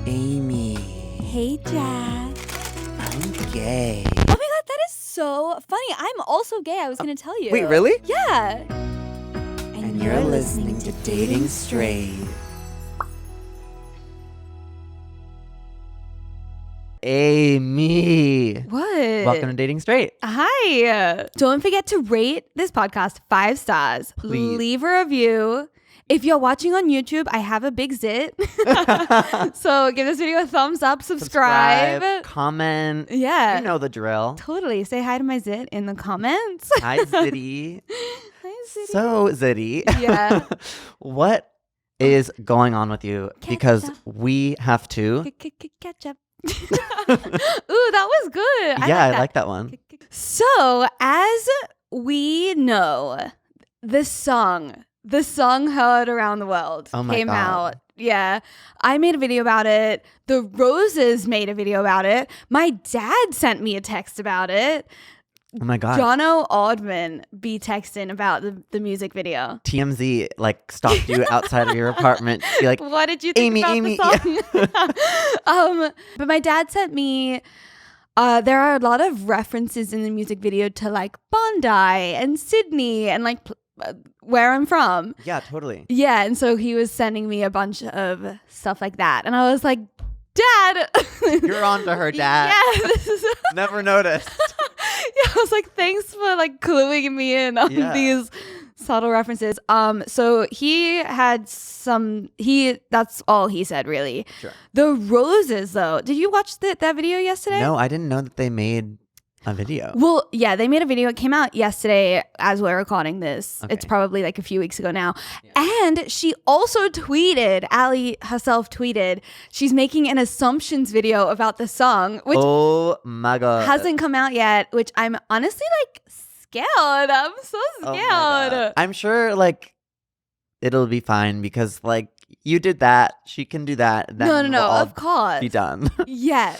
Amy. Hey, Jack. I'm gay. Oh my god, that is so funny. I'm also gay. I was going to tell you. Wait, really? Yeah. And you're listening to Dating Straight. Amy. What? Welcome to Dating Straight. Hi. Don't forget to rate this podcast 5 stars. Please. Leave a review. If you're watching on YouTube, I have a big zit. So give this video a thumbs up, subscribe. Comment. Yeah. You know the drill. Totally. Say hi to my zit in the comments. Hi, Zitty. Hi, Zitty. So, Zitty. Yeah. What is going on with you? Catch Because up. we have to. Catch up. Ooh, that was good. I like that one. So, as we know, the song heard around the world came out. Yeah. I made a video about it. The Roses made a video about it. My dad sent me a text about it. Oh my God. Jono Oddman be texting about the music video. TMZ stopped you outside of your apartment. Be like, What did you think Amy, about the song? But my dad sent me, there are a lot of references in the music video to Bondi and Sydney and where I'm from. yeah, totally. Yeah, and so he was sending me a bunch of stuff like that. And I was like, Dad! You're on to her, Dad. Yeah, this is... Never noticed. Yeah, I was like, thanks for cluing me in on these subtle references. So he had that's all he said, really. Sure. The Roses, though. Did you watch that video yesterday? No, I didn't know that they made a video. Well, yeah, they made a video. It came out yesterday as we're recording this. Okay. It's probably a few weeks ago now. Yeah. And she also tweeted, Allie herself tweeted, she's making an assumptions video about the song, which Oh my God. hasn't come out yet, which I'm honestly scared. I'm so Oh my scared. God. I'm sure it'll be fine because you did that. She can do that. Then No, we'll all of course. be done. Yeah.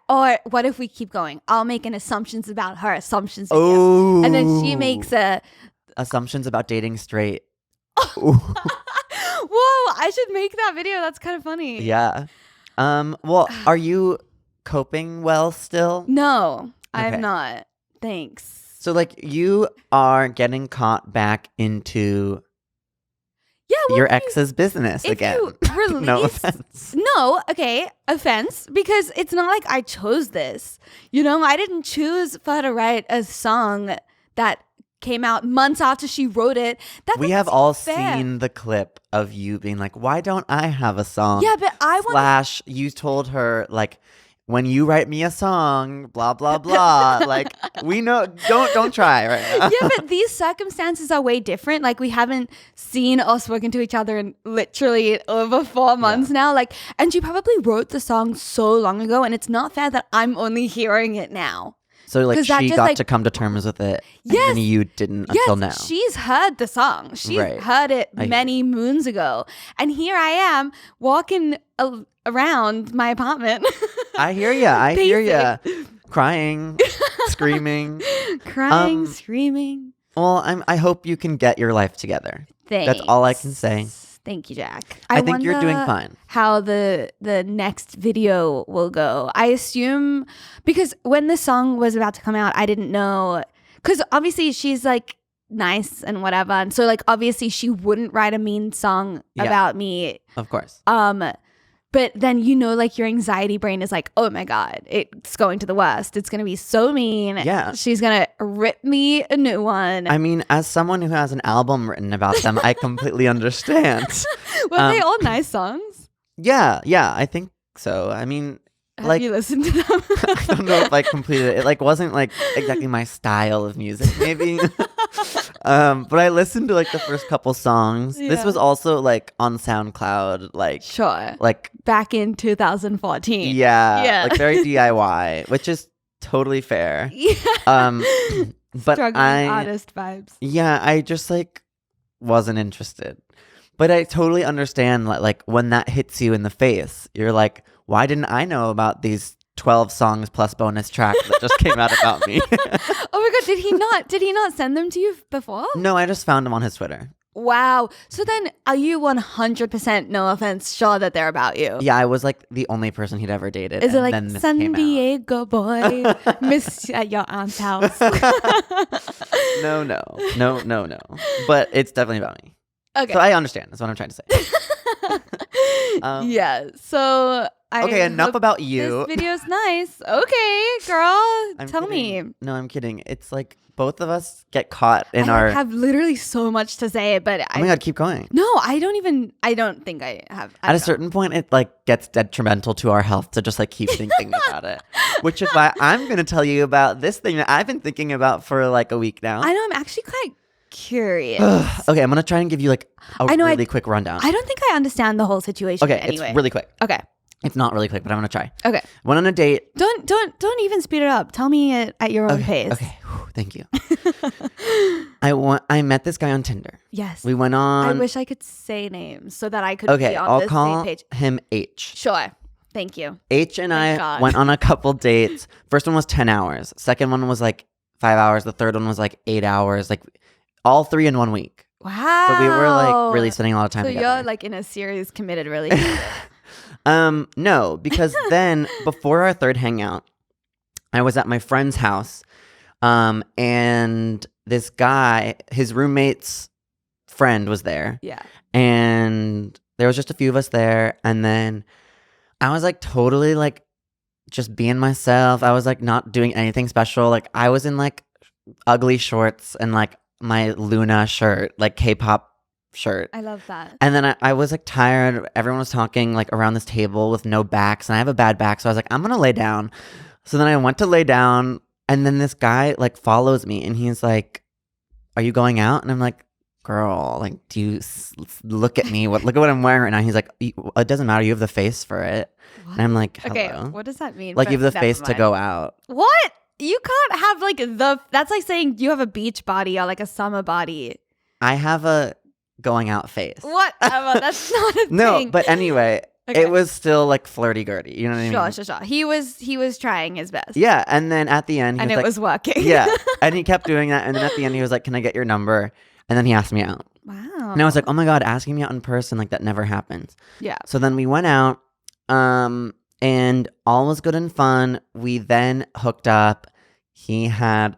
Or what if we keep going? I'll make an assumptions about her assumptions video. Oh. And then she makes a... Assumptions about dating straight. Whoa, I should make that video. That's kind of funny. Yeah. Well, are you coping well still? No, Okay. I'm not. Thanks. So you are getting caught back into Yeah, well, your ex's business if again. you release... No offense. No, okay, offense, because it's not like I chose this. I didn't choose for her to write a song that came out months after she wrote it. That We doesn't have seem all fair. seen the clip of you being like, why don't I have a song? Yeah, but I want... / you told her when you write me a song, blah, blah, blah. We know, don't try right now. Yeah, but these circumstances are way different. We haven't seen us spoken to each other in literally over 4 months now. And she probably wrote the song so long ago, and it's not fair that I'm only hearing it now. So 'Cause that she just, got to come to terms with it, Yes. and you didn't until now. She's heard the song. She's Right. heard it I hear many moons ago. And here I am walking around my apartment. I hear ya. I hear ya. Pacing. Crying, screaming. Crying, screaming. Well, I hope you can get your life together. Thanks. That's all I can say. Thank you, Jack. I think you're doing wonder fine. How the next video will go. I assume because when the song was about to come out, I didn't know, because obviously she's nice and whatever, and so obviously she wouldn't write a mean song about me. Of course. But then your anxiety brain is oh my God, it's going to the worst. It's gonna be so mean. Yeah. She's gonna rip me a new one. I mean, as someone who has an album written about them, I completely understand. Were they all nice songs? Yeah, I think so. I mean, Have you listened to them? I don't know if I completed it. It wasn't exactly my style of music, maybe. But I listened to the first couple songs. This Yeah. was also on SoundCloud, Sure. like Back in 2014. yeah, very DIY, which is totally fair. Yeah. But Struggling artist vibes. yeah, I just wasn't interested. But I totally understand when that hits you in the face, you're why didn't I know about these 12 songs plus bonus track that just came out about me? Oh my God, did he not send them to you before? No, I just found him on his Twitter. Wow. So then are you 100%, no offense, sure that they're about you? Yeah, I was like the only person he'd ever dated. Is it and like then this San came out. Diego boy, miss at your aunt's house? No. But it's definitely about me. Okay. So I understand. That's what I'm trying to say. Yeah. So okay, enough about you. This video's nice. Okay, girl. Tell kidding. me. No, I'm kidding. It's like both of us get caught in I have literally so much to say, but oh my God, keep going. No, I don't think I have. At a certain point, it like gets detrimental to our health to just like keep thinking about it. Which is why I'm going to tell you about this thing that I've been thinking about for like a week now. I know. I'm actually quite curious. Okay, I'm going to try and give you like a really quick rundown. I don't think I understand the whole situation. Okay, anyway. It's really quick. Okay. It's not really quick, but I'm going to try. Okay. Went on a date. Don't even speed it up. Tell me it at your own pace. Okay. Whew, thank you. I met this guy on Tinder. Yes. We went on. I wish I could say names so that I could be on I'll the call same page. him H. Sure. Thank you. H and Thank I God. went on a couple dates. First one was 10 hours. Second one was like 5 hours. The third one was like 8 hours. Like all 3 in 1 week. Wow. So we were like really spending a lot of time together. So you're like in a serious committed relationship. No, because then before our third hangout, I was at my friend's house, and this guy, his roommate's friend was there. Yeah. And there was just a few of us there, and then I was like totally like just being myself. I was like not doing anything special. Like I was in like ugly shorts and like my Luna shirt, like K-pop shirt. I love that. And then I was like tired. Everyone was talking like around this table with no backs, and I have a bad back, so I was like, I'm gonna lay down. So then I went to lay down, and then this guy like follows me, and he's like, "Are you going out?" And I'm like, "Girl, like, do you look at me? Look at what I'm wearing right now." He's like, "It doesn't matter. You have the face for it." What? And I'm like, "Hello." Okay, what does that mean? Like, you have the face to go out. What? You can't have like that's like saying you have a beach body or like a summer body. I have a going out face. What? That's not a No, thing. but anyway, Okay. it was still like flirty-gurty. You know what I mean? Sure. He was trying his best. Yeah, and then at the end, he and was it like, was working. Yeah, and he kept doing that, and then at the end, he was like, "Can I get your number?" And then he asked me out. Wow. And I was like, "Oh my God, asking me out in person, like that never happens." Yeah. So then we went out, and all was good and fun. We then hooked up. He had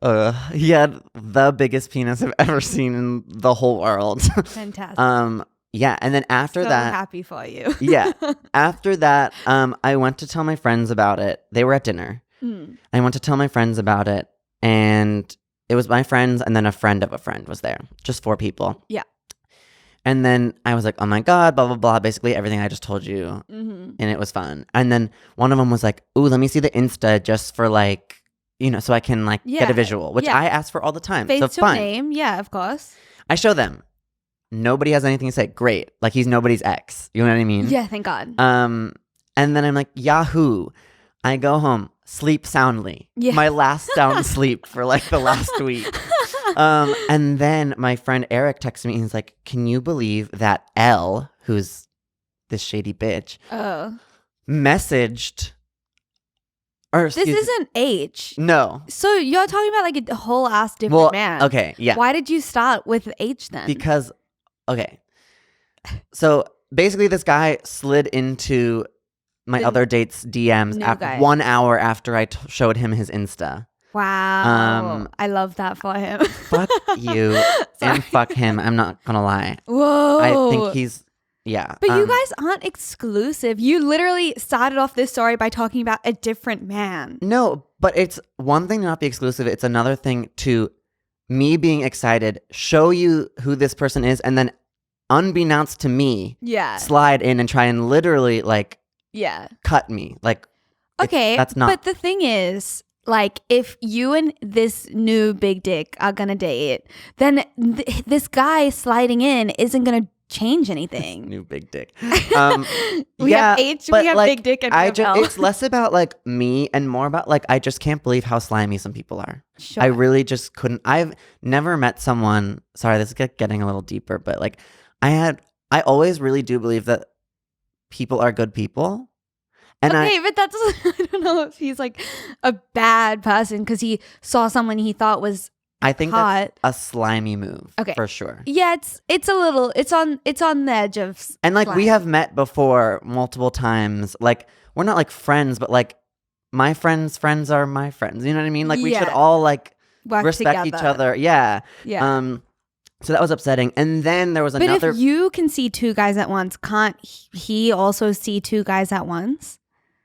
the biggest penis I've ever seen in the whole world. Fantastic. Yeah, and then after so that, happy for you. yeah, after that, I went to tell my friends about it. They were at dinner. I went to tell my friends about it, and it was my friends, and then a friend of a friend was there. Just 4 people. Yeah. And then I was like, "Oh my God, blah blah blah." Basically everything I just told you, Mm-hmm. and it was fun. And then one of them was like, "Ooh, let me see the Insta just for like, so I can like get a visual," which I ask for all the time. Face so to fine. name, yeah, of course. I show them. Nobody has anything to say. Great, like he's nobody's ex. You know what I mean? Yeah, thank God. And then I'm like, Yahoo. I go home, sleep soundly. Yeah. My last sound sleep for like the last week. And then my friend Eric texted me and he's like, "Can you believe that L, who's this shady bitch, messaged this isn't H. No. So you're talking about like a whole ass different man. Okay, yeah. Why did you start with H then? Because, okay. So basically this guy slid into my other date's DMs 1 hour after I showed him his Insta. Wow. I love that for him. Fuck you and fuck him. I'm not going to lie. Whoa. I think he's, yeah. But you guys aren't exclusive. You literally started off this story by talking about a different man. No, but it's one thing to not be exclusive. It's another thing to me being excited, show you who this person is, and then unbeknownst to me, slide in and try and literally like cut me. Like, okay, that's not. But the thing is, like, if you and this new big dick are gonna date, then this guy sliding in isn't gonna change anything. New big dick. We have H, we have big dick, and it's less about like me and more about like I just can't believe how slimy some people are. Sure. I really just couldn't. I've never met someone. Sorry, this is getting a little deeper, but like I always really do believe that people are good people. And but that's I don't know if he's like a bad person because he saw someone he thought was I think hot. that's a slimy move. Okay. For sure. Yeah, it's a little, it's on the edge of And like slime. we have met before multiple times. Like we're not like friends, but like my friends' friends are my friends. You know what I mean? Like we should all like work respect together. each other. Yeah. Yeah. So that was upsetting. And then there was but another. if you can see two guys at once, can't he also see two guys at once?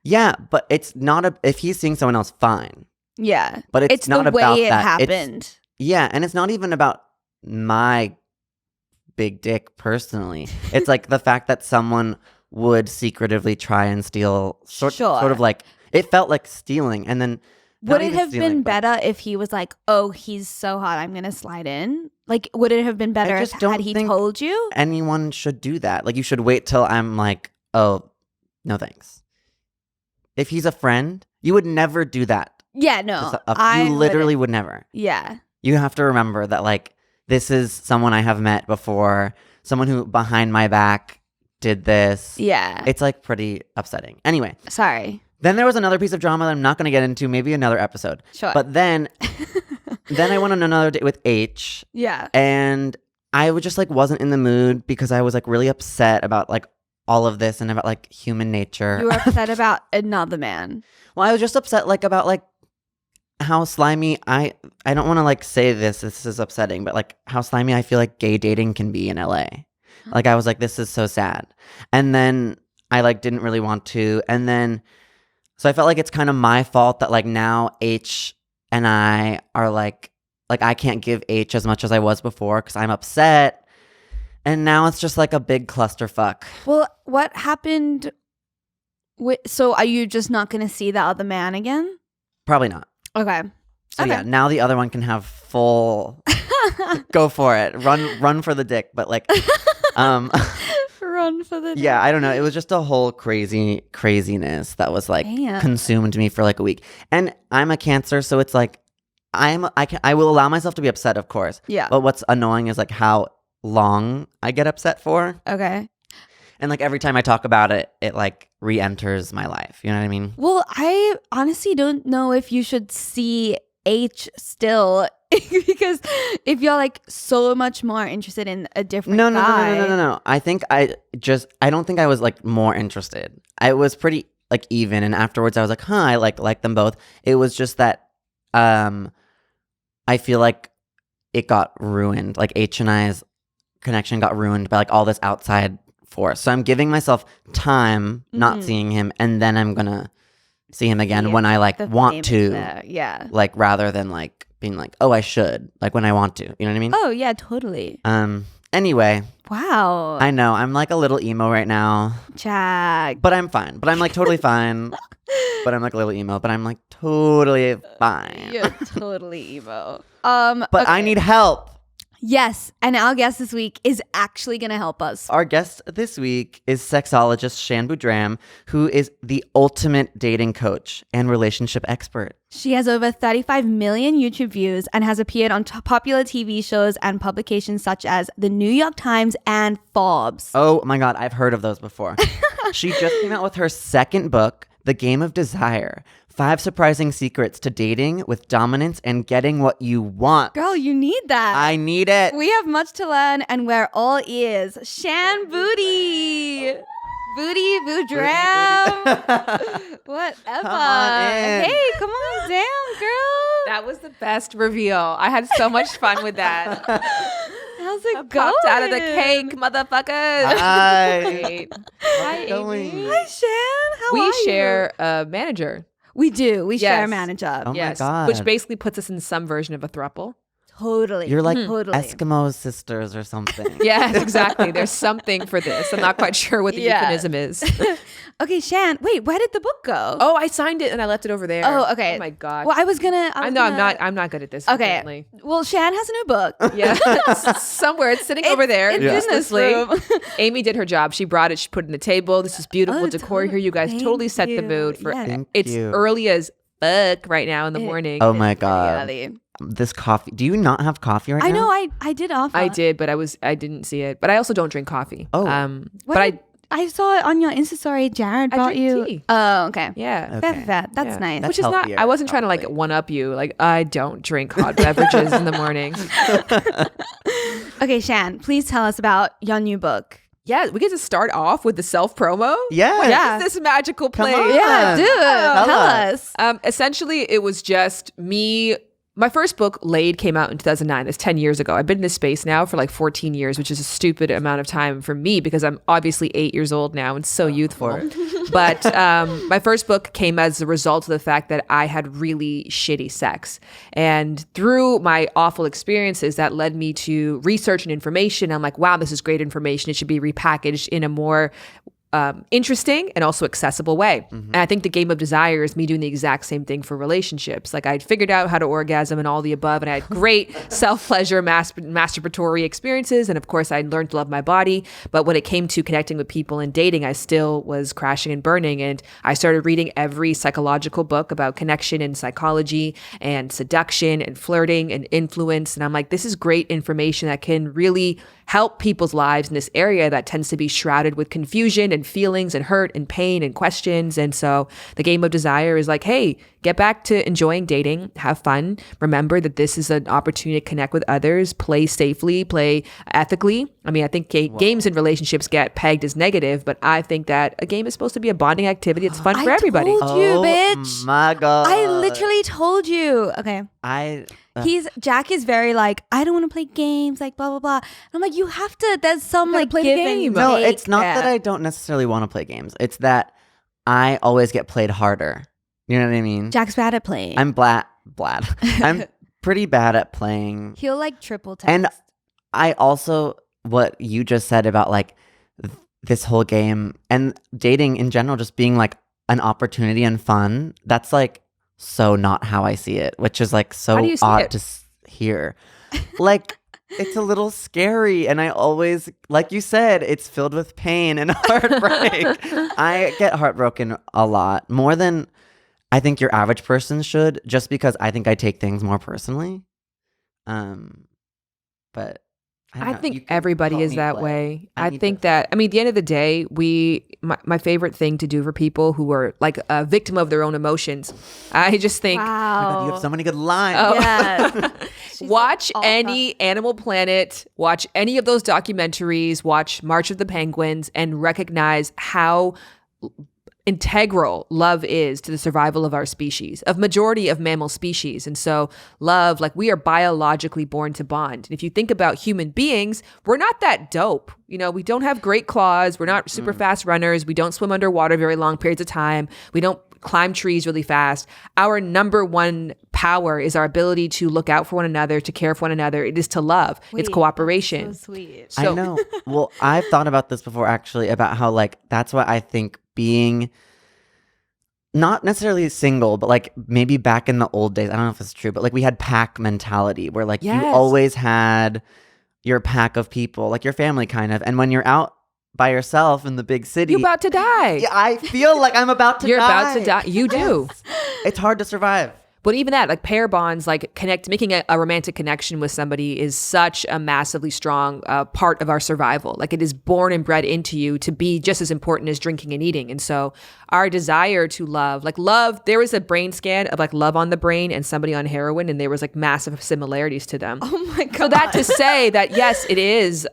Yeah, but it's not if he's seeing someone else, fine. Yeah. But it's not the way about it that. happened. Yeah, and it's not even about my big dick personally. It's like the fact that someone would secretively try and steal sort of like it felt like stealing. And then would it have been better if he was like, oh, he's so hot, I'm gonna slide in? Like, would it have been better had he told you? Anyone should do that. Like, you should wait till I'm like, oh, no thanks. If he's a friend, you would never do that. Yeah, no. You literally would never. Yeah. You have to remember that, like, this is someone I have met before, someone who behind my back did this. Yeah. It's, like, pretty upsetting. Anyway. Sorry. Then there was another piece of drama that I'm not going to get into, maybe another episode. Sure. But then I went on another date with H. Yeah. And I was just, like, wasn't in the mood because I was, like, really upset about, like, all of this and about, like, human nature. You were upset about another man. Well, I was just upset, like, about, like, how slimy I don't want to, like, say this is upsetting, but, like, how slimy I feel like gay dating can be in LA. Like, I was like, this is so sad. And then I, like, didn't really want to. And then, so I felt like it's kind of my fault that, like, now H and I are, like I can't give H as much as I was before because I'm upset. And now it's just, like, a big clusterfuck. Well, what happened? So are you just not going to see the other man again? Probably not. Okay. So yeah, now the other one can have full go for it. Run for the dick, but like run for the dick. Yeah, I don't know. It was just a whole craziness that was like consumed me for like a week. And I'm a Cancer, so it's like I will allow myself to be upset, of course. Yeah. But what's annoying is like how long I get upset for. Okay. And like every time I talk about it, it like re-enters my life. You know what I mean? Well, I honestly don't know if you should see H still because if you're like so much more interested in a different guy. No. I don't think I was like more interested. I was pretty like even, and afterwards I was like, I like them both. It was just that I feel like it got ruined. Like H and I's connection got ruined by like all this outside force. So I'm giving myself time not seeing him, and then I'm gonna see him again when I like want to. Yeah. Like rather than like being like, oh, I should. Like when I want to. You know what I mean? Oh yeah, totally. Anyway. Wow. I know. I'm like a little emo right now. Jack. But I'm fine. But I'm like totally fine. But I'm like a little emo. But I'm like totally fine. You're totally emo. But okay. I need help. Yes, and our guest this week is actually going to help us. Our guest this week is sexologist Shan Boodram, who is the ultimate dating coach and relationship expert. She has over 35 million YouTube views and has appeared on popular TV shows and publications such as The New York Times and Forbes. Oh my God, I've heard of those before. She just came out with her second book, The Game of Desire. 5 surprising secrets to dating with dominance and getting what you want. Girl, you need that. I need it. We have much to learn and we're all ears. Shan Booty. Booty Boodram. Whatever. Come on in. Hey, come on down, girl. That was the best reveal. I had so much fun with that. How's it going? Popped out of the cake, motherfuckers. Hi. Hi, Amy. Hi, Shan. How are you? We share a manager. We do. We share a manager. Oh my God. Which basically puts us in some version of a throuple. Totally. You're like totally. Eskimo sisters or something. Yes, exactly. There's something for this. I'm not quite sure what the euphemism is. Okay, Shan. Wait, where did the book go? Oh, I signed it and I left it over there. Oh, okay. Oh my God. Well, I was gonna. I'm not good at this. Okay. Apparently. Well, Shan has a new book. Yeah. Somewhere it's sitting over there. In this room. Amy did her job. She brought it. She put it on the table. This is beautiful decor here. You guys totally set the mood for. Yes. It's early as fuck right now in the morning. Oh my God. This coffee. Do you not have coffee right now? I know. I did offer. I did, but I didn't see it. But I also don't drink coffee. Oh. But I saw it on your Insta story. Jared brought you. Tea. Oh, okay. Yeah. Okay. That's nice. That's Which is not, healthier, I wasn't trying to like probably. one up you. Like, I don't drink hot beverages in the morning. Okay, Shan, please tell us about your new book. Yeah, we get to start off with the self promo. Yes. Yeah. This magical place. on. Yeah, dude, Tell tell us. us. Essentially, it was just me. My first book, Laid, came out in 2009. That's 10 years ago. I've been in this space now for like 14 years, which is a stupid amount of time for me because I'm obviously 8 years old now and so youthful. But my first book came as a result of the fact that I had really shitty sex. And through my awful experiences, that led me to research and information. I'm like, wow, this is great information. It should be repackaged in a more interesting and also accessible way. And I think the game of desire is me doing the exact same thing for relationships. Like I'd figured out how to orgasm and all the above, and I had great self-pleasure, masturbatory experiences. And of course, I learned to love my body. But when it came to connecting with people and dating, I still was crashing and burning. And I started reading every psychological book about connection and psychology and seduction and flirting and influence. And I'm like, this is great information that can really help people's lives in this area that tends to be shrouded with confusion and feelings and hurt and pain and questions. And so the game of desire is like, hey, get back to enjoying dating, have fun. Remember that this is an opportunity to connect with others, play safely, play ethically. I mean, I think games and relationships get pegged as negative, but I think that a game is supposed to be a bonding activity. It's fun for everybody. I told you, bitch. My God. I literally told you. Okay. Jack is very like, I don't want to play games, like blah blah blah. And I'm like, you have to. There's some like play the give and game. No, take. it's not that I don't necessarily want to play games. It's that I always get played harder. You know what I mean? Jack's bad at playing. I'm I'm pretty bad at playing. He'll like triple text. And I also, what you just said about like this whole game and dating in general just being like an opportunity and fun, that's like so not how I see it, which is like so odd to hear. Like, it's a little scary, and I always, like you said, it's filled with pain and heartbreak. I get heartbroken a lot, more than I think your average person should, just because I think I take things more personally. But I think everybody is that way. I think that, I mean, at the end of the day, my favorite thing to do for people who are like a victim of their own emotions, I just think, Oh my God, you have so many good lines. Oh. Yeah. watch any Animal Planet, watch any of those documentaries, watch March of the Penguins, and recognize how integral love is to the survival of our species, of majority of mammal species. And so love, like we are biologically born to bond. And if you think about human beings, we're not that dope. You know, we don't have great claws. We're not super fast runners. We don't swim underwater very long periods of time. We don't climb trees really fast. Our number one power is our ability to look out for one another, to care for one another. It is to love. It's cooperation. So sweet. I know. Well, I've thought about this before, actually, about how like that's why I think being not necessarily single, but like maybe back in the old days, I don't know if it's true, but like we had pack mentality where like you always had your pack of people, like your family kind of. And when you're out by yourself in the big city, You're about to die. Yeah, I feel like I'm about to die. You're about to die. You do. It's hard to survive. But even that, like pair bonds, like making a romantic connection with somebody is such a massively strong part of our survival. Like it is born and bred into you to be just as important as drinking and eating. And so our desire to love, there was a brain scan of like love on the brain and somebody on heroin, and there was like massive similarities to them. Oh my God. So that to say that, yes, it is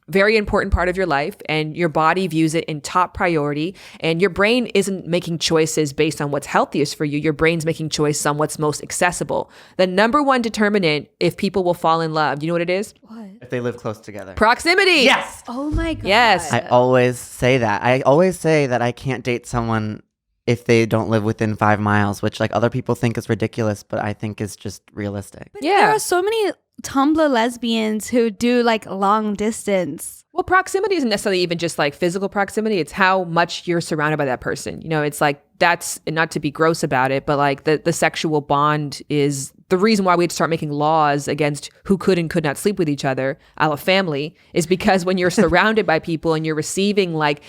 very important part of your life, and your body views it in top priority, and your brain isn't making choices based on what's healthiest for you. Your brain's making choices on what's most accessible. The number one determinant if people will fall in love, you know what it is? What? If they live close together. Proximity. Yes. Oh my God. Yes. I always say that. I always say that I can't date someone if they don't live within 5 miles, which like other people think is ridiculous, but I think is just realistic. But there are so many Tumblr lesbians who do like long distance. Well, proximity isn't necessarily even just like physical proximity. It's how much you're surrounded by that person. You know, it's like that's, not to be gross about it, but like the sexual bond is the reason why we'd start making laws against who could and could not sleep with each other, a family, is because when you're surrounded by people and you're receiving like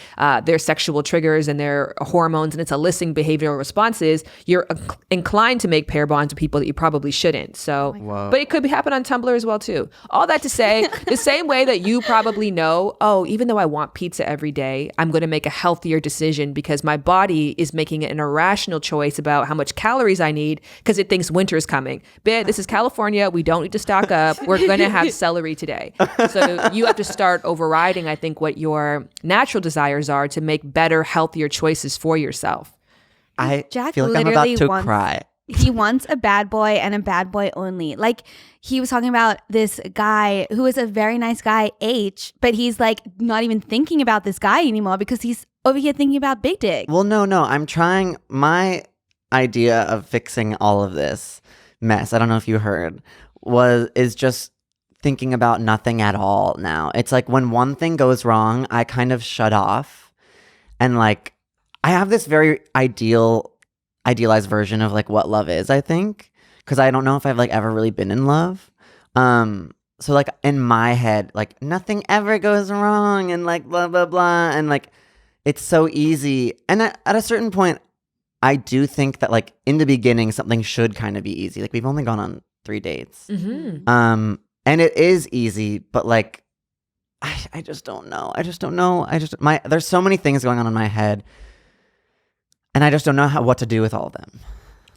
their sexual triggers and their hormones, and it's eliciting behavioral responses, you're inclined to make pair bonds with people that you probably shouldn't. So, but it could happen on Tumblr as well too. All that to say, the same way that you probably know, oh, even though I want pizza every day, I'm going to make a healthier decision because my body is making an irrational choice about how much calories I need because it thinks winter is coming. Babe, this is California. We don't need to stock up. We're going to have celery today. So you have to start overriding, I think, what your natural desires are to make better, healthier choices for yourself. Jack feel like I'm about to cry. He wants a bad boy and a bad boy only. Like he was talking about this guy who is a very nice guy, H, but he's like not even thinking about this guy anymore because he's over here thinking about big dick. Well, no. I'm trying. My idea of fixing all of this mess, I don't know if you heard, is just thinking about nothing at all now. It's like when one thing goes wrong, I kind of shut off. And like, I have this very idealized version of like what love is, I think. Because I don't know if I've like ever really been in love. So like in my head, like nothing ever goes wrong and like blah, blah, blah. And like, it's so easy. And at a certain point, I do think that like in the beginning, something should kind of be easy. Like we've only gone on 3 dates. Mm-hmm. And it is easy, but like, I just don't know. There's so many things going on in my head and I just don't know what to do with all of them.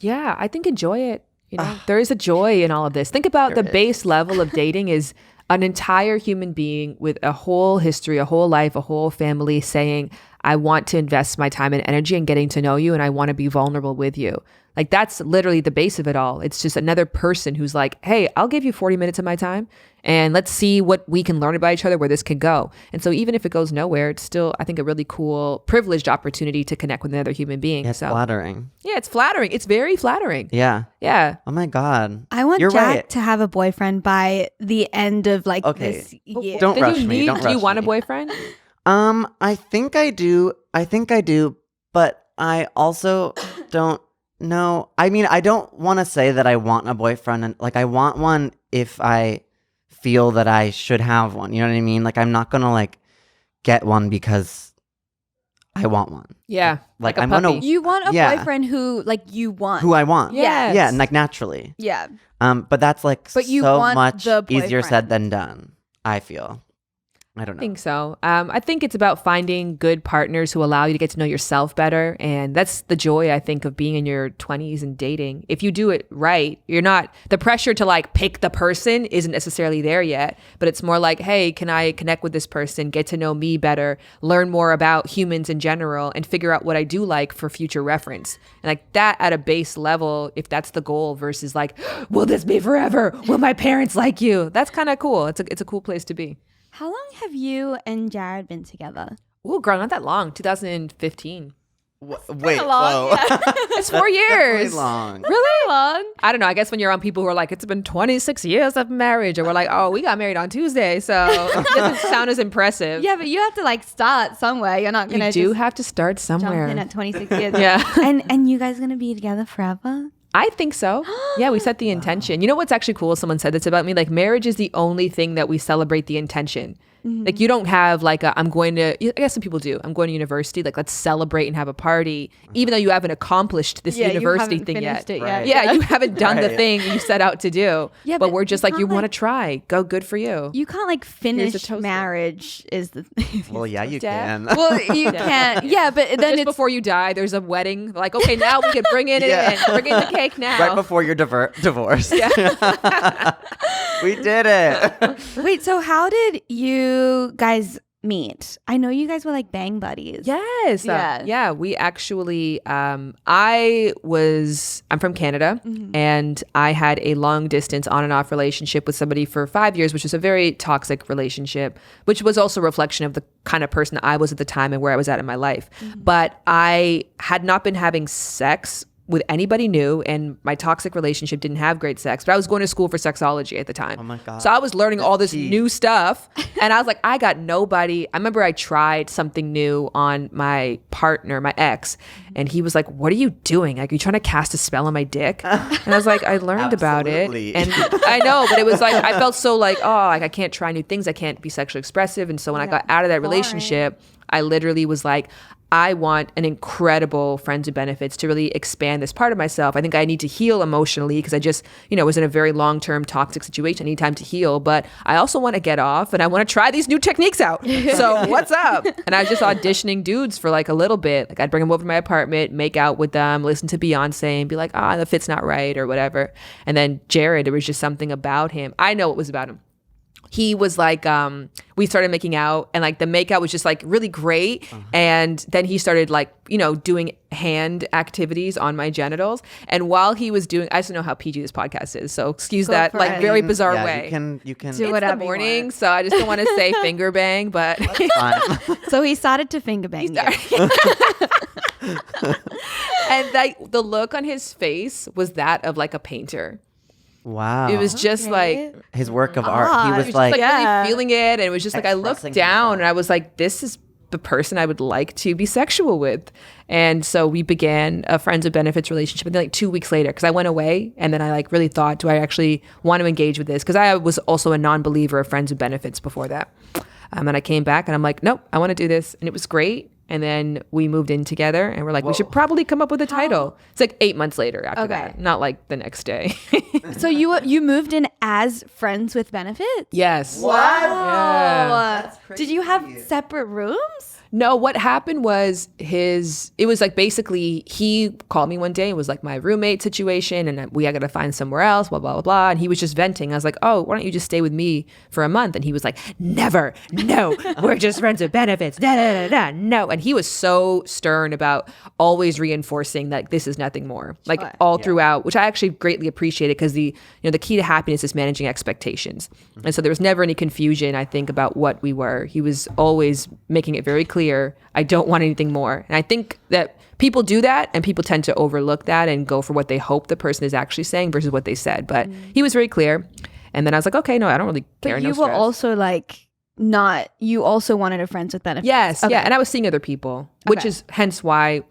Yeah, I think enjoy it. You know, there is a joy in all of this. Think about the base level of dating is an entire human being with a whole history, a whole life, a whole family saying, I want to invest my time and energy in getting to know you and I want to be vulnerable with you. Like that's literally the base of it all. It's just another person who's like, hey, I'll give you 40 minutes of my time and let's see what we can learn about each other, where this can go. And so even if it goes nowhere, it's still, I think, a really cool, privileged opportunity to connect with another human being. Yeah, it's flattering. Yeah, it's flattering. It's very flattering. Yeah. Yeah. Oh my God. I want Jack to have a boyfriend by the end of like this year. Don't rush me. Do you want a boyfriend? I think I do, but I also don't know. I mean, I don't want to say that I want a boyfriend and like I want one if I feel that I should have one. You know what I mean? Like I'm not going to like get one because I want one. Yeah. Like I'm gonna You want a boyfriend who like you want. Who I want. Yes. Yeah, and like naturally. Yeah. But that's like you so want much the easier boyfriend. said than done, I feel. I don't know. I think so. I think it's about finding good partners who allow you to get to know yourself better. And that's the joy, I think, of being in your 20s and dating. If you do it right, you're not, the pressure to like pick the person isn't necessarily there yet, but it's more like, hey, can I connect with this person, get to know me better, learn more about humans in general, and figure out what I do like for future reference. And like that at a base level, if that's the goal versus like, will this be forever? Will my parents like you? That's kind of cool. It's a cool place to be. How long have you and Jared been together? Oh, girl, not that long. 2015. Wait, long, whoa. yeah. It's 4 years. Really long. Really long? I don't know. I guess when you're on people who are like, it's been 26 years of marriage, or we're like, oh, we got married on Tuesday, so it doesn't sound as impressive. Yeah, but you have to like start somewhere. You're not gonna. You do have to start jump somewhere. in at 26 years. Yeah. And you guys gonna be together forever? I think so. Yeah, we set the intention. You know what's actually cool? Someone said this about me. Like, marriage is the only thing that we celebrate the intention. Mm-hmm. Like, you don't have like I'm going to, I guess some people do. I'm going to university. Like, let's celebrate and have a party, even though you haven't accomplished this university thing yet. Right. Yeah, you haven't done the thing you set out to do. Yeah, but we're just like, you want to like, try. Go, good for you. You can't like finish marriage is the Well, yeah, you can. Well, you can't. Yeah, but then just it's before you die, there's a wedding. Like, okay, now we can bring it in. Bring in the cake now. Right before you're divorced. Yeah. We did it. Wait, so how did you guys meet? I know you guys were like bang buddies. Yes. Yeah. We actually, I'm from Canada, and I had a long distance on and off relationship with somebody for 5 years, which was a very toxic relationship, which was also a reflection of the kind of person I was at the time and where I was at in my life. But I had not been having sex with anybody new, and my toxic relationship didn't have great sex, but I was going to school for sexology at the time. Oh my God. So I was learning all this new stuff, and I was like, I got nobody. I remember I tried something new on my partner, my ex, and he was like, what are you doing? Like, are you trying to cast a spell on my dick? And I was like, I learned about it. And I know, but it was like, I felt so like, oh, like I can't try new things. I can't be sexually expressive. And so when I got out of that relationship, I literally was like, I want an incredible friends with benefits to really expand this part of myself. I think I need to heal emotionally because I just, was in a very long-term toxic situation. I need time to heal, but I also want to get off and I want to try these new techniques out. So what's up? And I was just auditioning dudes for like a little bit. Like I'd bring them over to my apartment, make out with them, listen to Beyonce and be like, the fit's not right or whatever. And then Jared, there was just something about him. I know it was about him. He was like, we started making out and like the makeout was just like really great. And then he started like, doing hand activities on my genitals. And while he was doing, I just don't know how PG this podcast is. So excuse that like very bizarre way. You can do it's whatever the morning. So I just don't want to say finger bang, but. So he started to finger bang you. And like the look on his face was that of like a painter. Wow. It was just like his work of art. He was like really feeling it. And it was just like, I looked down and I was like, this is the person I would like to be sexual with. And so we began a friends with benefits relationship. And then like 2 weeks later, because I went away and then I like really thought, do I actually want to engage with this? Because I was also a non-believer of friends with benefits before that. And I came back and I'm like, nope, I want to do this. And it was great. And then we moved in together and we're like, we should probably come up with a title. It's like 8 months later after that, not like the next day. So you moved in as friends with benefits? Yes. Wow. Yeah. Did you have separate rooms? No, what happened was it was like basically he called me one day and was like my roommate situation and I got to find somewhere else, blah, blah, blah, blah. And he was just venting. I was like, oh, why don't you just stay with me for a month? And he was like, never, no, we're just friends with benefits. Da, da, da, da, no. And he was so stern about always reinforcing that this is nothing more, like all throughout, which I actually greatly appreciated because the key to happiness is managing expectations. And so there was never any confusion, I think, about what we were. He was always making it very clear. I don't want anything more. And I think that people do that and people tend to overlook that and go for what they hope the person is actually saying versus what they said. But he was very clear. And then I was like, okay, no, I don't really care. But you were also like you also wanted a friends with benefits. Yes. Okay. Yeah. And I was seeing other people, which is hence why,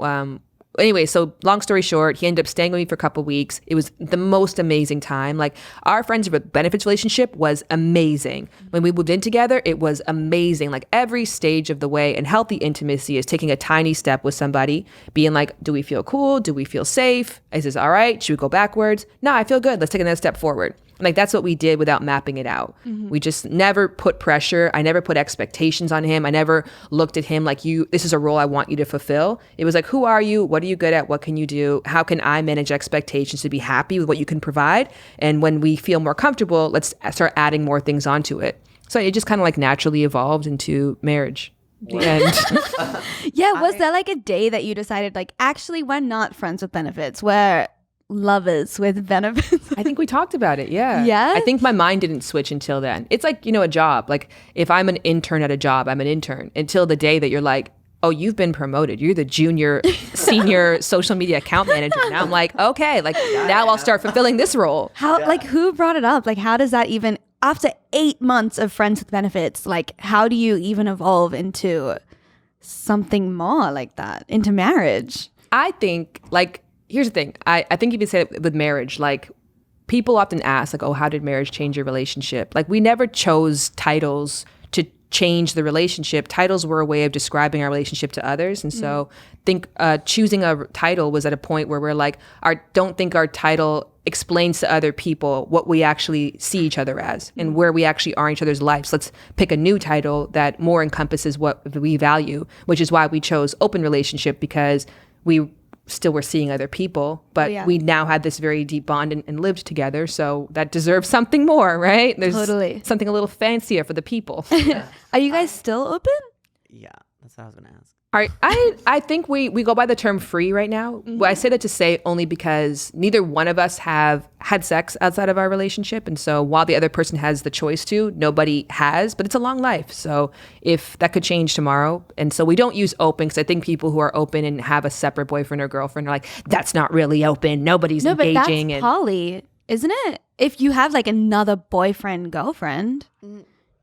anyway, so long story short, he ended up staying with me for a couple of weeks. It was the most amazing time. Like our friends with benefits relationship was amazing. When we moved in together, it was amazing. Like every stage of the way, and healthy intimacy is taking a tiny step with somebody, being like, do we feel cool? Do we feel safe? Is this all right? Should we go backwards? No, I feel good. Let's take another step forward. Like that's what we did without mapping it out. We just never put pressure. I never put expectations on him. I never looked at him like this is a role I want you to fulfill. It was like, who are you? What are you good at? What can you do? How can I manage expectations to be happy with what you can provide? And when we feel more comfortable, let's start adding more things onto it. So it just kind of like naturally evolved into marriage. And was there like a day that you decided like, actually, we're not friends with benefits, we're lovers with benefits? I think we talked about it. Yeah. Yeah. I think my mind didn't switch until then. It's like, a job. Like if I'm an intern at a job, I'm an intern until the day that you're like, oh, you've been promoted. You're the senior social media account manager. Now I'm like, okay, like now I'll start fulfilling this role. Like who brought it up? Like how does that even, after 8 months of friends with benefits, like how do you even evolve into something more like that, into marriage? I think like, here's the thing. I think you can say it with marriage, like people often ask like, oh, how did marriage change your relationship? Like we never chose titles to change the relationship. Titles were a way of describing our relationship to others. And so I think choosing a title was at a point where we're like, don't think our title explains to other people what we actually see each other as and where we actually are in each other's lives. Let's pick a new title that more encompasses what we value, which is why we chose open relationship, because we still were seeing other people, but we now had this very deep bond and lived together. So that deserves something more, right? There's something a little fancier for the people. Are you guys still open? Yeah. That's what I was going to ask. All right, I think we go by the term free right now. Mm-hmm. Well, I say that to say only because neither one of us have had sex outside of our relationship. And so while the other person has the choice to, nobody has, but it's a long life. So if that could change tomorrow. And so we don't use open because I think people who are open and have a separate boyfriend or girlfriend are like, that's not really open. Nobody's engaging. But that's poly, isn't it? If you have like another boyfriend, girlfriend.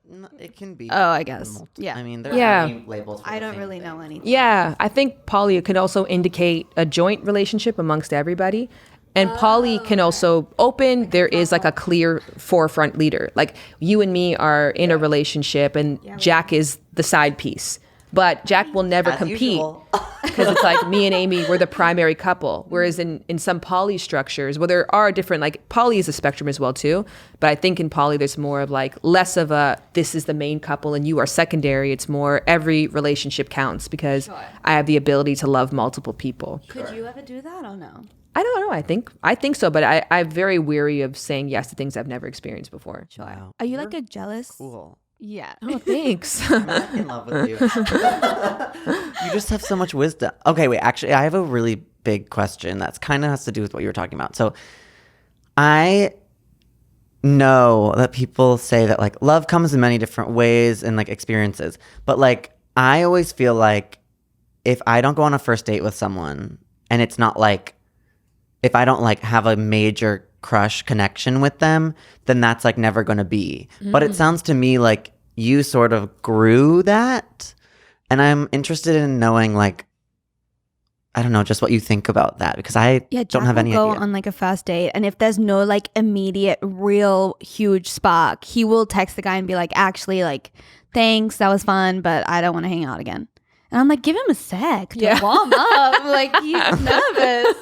No, it can be. Oh, I guess. Yeah. I mean, there are many labels. For I the don't same really thing. know anything. Yeah, I think poly can also indicate a joint relationship amongst everybody. And poly can also open. There is like a clear forefront leader. Like you and me are in a relationship and Jack is the side piece. But Jack will never As compete usual. because it's like me and Amy, we're the primary couple. Whereas in some poly structures, well, there are different, like poly is a spectrum as well too. But I think in poly, there's more of like less of a, this is the main couple and you are secondary. It's more every relationship counts because I have the ability to love multiple people. Could you ever do that or no? I don't know. I think so, but I'm very weary of saying yes to things I've never experienced before. Sure. Wow. Are you like a jealous? Cool. Yeah. Oh, thanks. I'm in love with you. You just have so much wisdom. Okay, wait. Actually, I have a really big question that's kind of has to do with what you were talking about. So, I know that people say that like love comes in many different ways and like experiences, but like I always feel like if I don't go on a first date with someone and it's not like if I don't like have a major crush connection with them, then that's like never going to be. But it sounds to me like you sort of grew that. And I'm interested in knowing like, I don't know, just what you think about that because I don't have any go idea. on like a first date, and if there's no like immediate, real huge spark, he will text the guy and be like, actually, like, thanks, that was fun, but I don't want to hang out again. And I'm like, give him a sec to warm up. Like, he's nervous.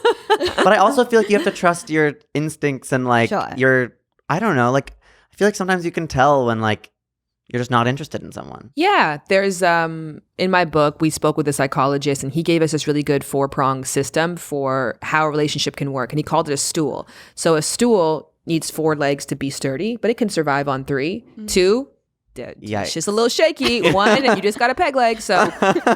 But I also feel like you have to trust your instincts and like your, I don't know, like I feel like sometimes you can tell when like you're just not interested in someone. Yeah, there's in my book we spoke with a psychologist and he gave us this really good 4-prong system for how a relationship can work and he called it a stool. So a stool needs 4 legs to be sturdy, but it can survive on 3. 2, it's just a little shaky. 1, and you just got a peg leg. So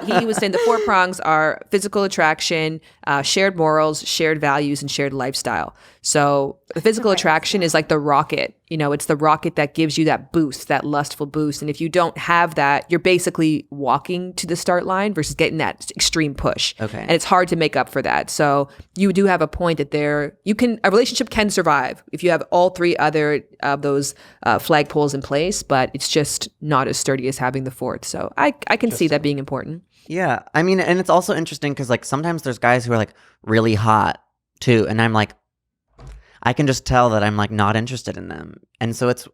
he was saying the 4 prongs are physical attraction, shared morals, shared values, and shared lifestyle. So the physical attraction is like the rocket. You know, it's the rocket that gives you that boost, that lustful boost. And if you don't have that, you're basically walking to the start line versus getting that extreme push. Okay. And it's hard to make up for that. So you do have a point that a relationship can survive if you have all 3 other of those flagpoles in place, but it's just not as sturdy as having the 4th. So I can see that being important. Yeah. I mean, and it's also interesting because like sometimes there's guys who are like really hot too. And I'm like, I can just tell that I'm like not interested in them. And so it's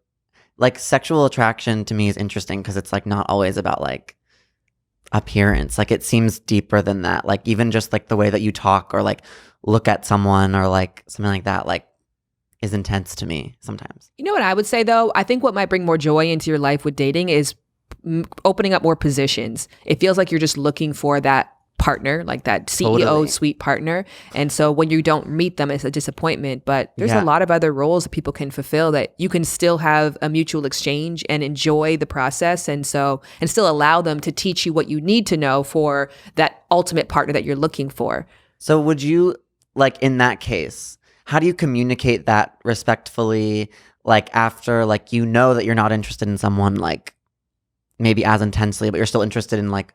like sexual attraction to me is interesting because it's like not always about like appearance. Like it seems deeper than that. Like even just like the way that you talk or like look at someone or like something like that, like is intense to me sometimes. You know what I would say though? I think what might bring more joy into your life with dating is opening up more positions. It feels like you're just looking for that partner, like that CEO sweet partner. And so when you don't meet them, it's a disappointment. But there's a lot of other roles that people can fulfill that you can still have a mutual exchange and enjoy the process. And still allow them to teach you what you need to know for that ultimate partner that you're looking for. So would you like in that case, how do you communicate that respectfully? Like after like, you know, that you're not interested in someone like maybe as intensely, but you're still interested in like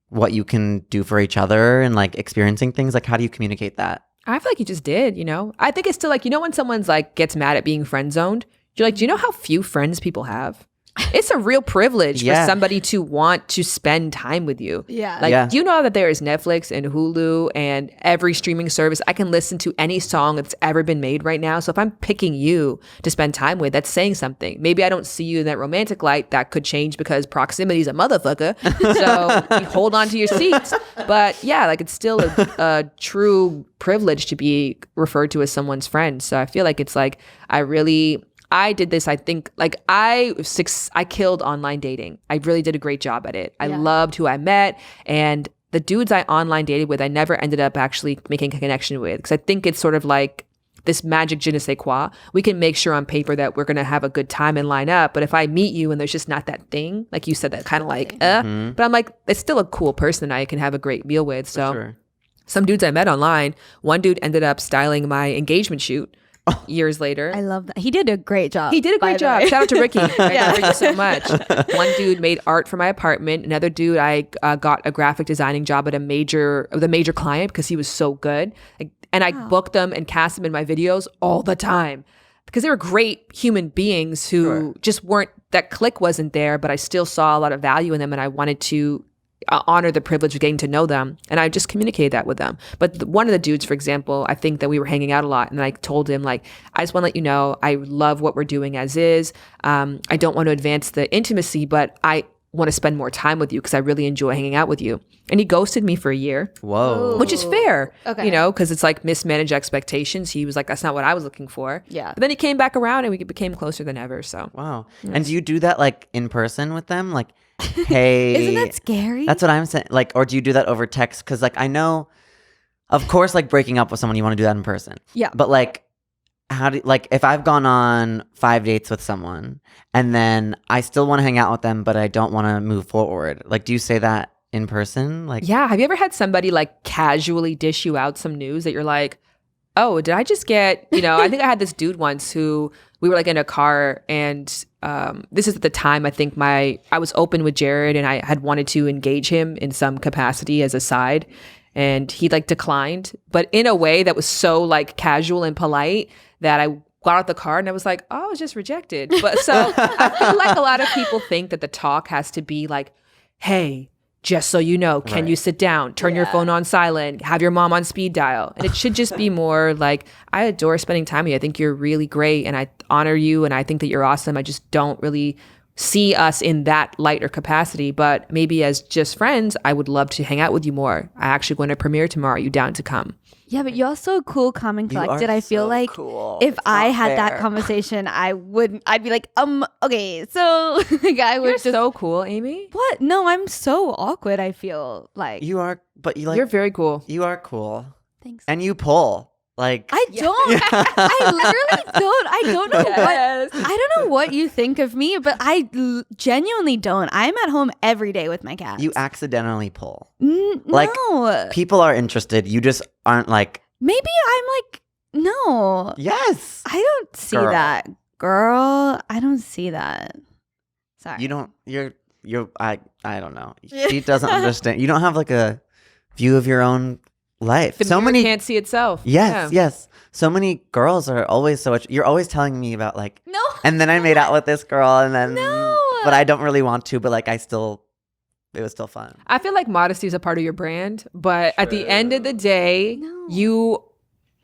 what you can do for each other and like experiencing things. Like how do you communicate that? I feel like you just did, you know? I think it's still like, you know, when someone's like gets mad at being friend zoned, you're like, do you know how few friends people have? It's a real privilege for somebody to want to spend time with you. Yeah. Like, do you know that there is Netflix and Hulu and every streaming service? I can listen to any song that's ever been made right now. So if I'm picking you to spend time with, that's saying something. Maybe I don't see you in that romantic light. That could change because proximity is a motherfucker. So you hold on to your seats. But yeah, like it's still a true privilege to be referred to as someone's friend. So I feel like it's like, I did this, I think, like I killed online dating. I really did a great job at it. I loved who I met. And the dudes I online dated with, I never ended up actually making a connection with. Because I think it's sort of like this magic je ne sais quoi. We can make sure on paper that we're going to have a good time and line up. But if I meet you and there's just not that thing, like you said, that kind of like, but I'm like, it's still a cool person that I can have a great meal with. So some dudes I met online, one dude ended up styling my engagement shoot years later. I love that. He did a great job. He did a great job. Shout out to Ricky. I love Ricky so much. One dude made art for my apartment. Another dude, I got a graphic designing job at the major client because he was so good. And I booked them and cast them in my videos all the time because they were great human beings who just weren't, that click wasn't there, but I still saw a lot of value in them and I wanted to honor the privilege of getting to know them. And I just communicated that with them. But one of the dudes, for example, I think that we were hanging out a lot and I told him like, I just want to let you know, I love what we're doing as is. I don't want to advance the intimacy, but I want to spend more time with you because I really enjoy hanging out with you. And he ghosted me for a year. Whoa. Which is fair, Okay. because it's like mismanaged expectations. He was like, that's not what I was looking for. Yeah. But then he came back around and we became closer than ever. So Wow. And do you do that like in person with them? Like, hey. Isn't that scary? That's what I'm saying. Like, or do you do that over text? Because like I know, of course, like breaking up with someone, you want to do that in person. Yeah. But like, how do like if I've gone on 5 dates with someone and then I still want to hang out with them, but I don't want to move forward? Like, do you say that in person? Like, yeah. Have you ever had somebody like casually dish you out some news that you're like, oh, did I just get, I think I had this dude once who we were like in a car and this is at the time I think I was open with Jared and I had wanted to engage him in some capacity as a side and he like declined, but in a way that was so like casual and polite that I got out the car and I was like, oh, I was just rejected. But so I feel like a lot of people think that the talk has to be like, hey, just so you know, can you sit down, turn your phone on silent, have your mom on speed dial? And it should just be more like, I adore spending time with you. I think you're really great and I honor you and I think that you're awesome. I just don't really see us in that light or capacity. But maybe as just friends, I would love to hang out with you more. I actually going to premiere tomorrow. Are you down to come? Yeah, but you're so cool, calm, and collected. I feel like if I had that conversation, I'd be like, okay, so like I would You're so cool, Amy. What? No, I'm so awkward, I feel like. you are, but you like, You're very cool. you are cool. Thanks. And you pull. Like, I don't. I literally don't. I don't know what. I don't know what you think of me, but I genuinely don't. I'm at home every day with my cats. you accidentally pull. Like, like, no. People are interested. You just aren't like, Maybe I'm like, no. yes. I don't see Girl. that, girl. I don't see that. Sorry. You don't, I don't know. She doesn't understand. You don't have like a view of your own life. The So mirror many can't see itself. Yes, Yeah. yes. So many girls are always you're always telling me about like, No. and then I made out with this girl and then, No. but I don't really want to, but like it was still fun. I feel like modesty is a part of your brand, but at the end of the day, No. you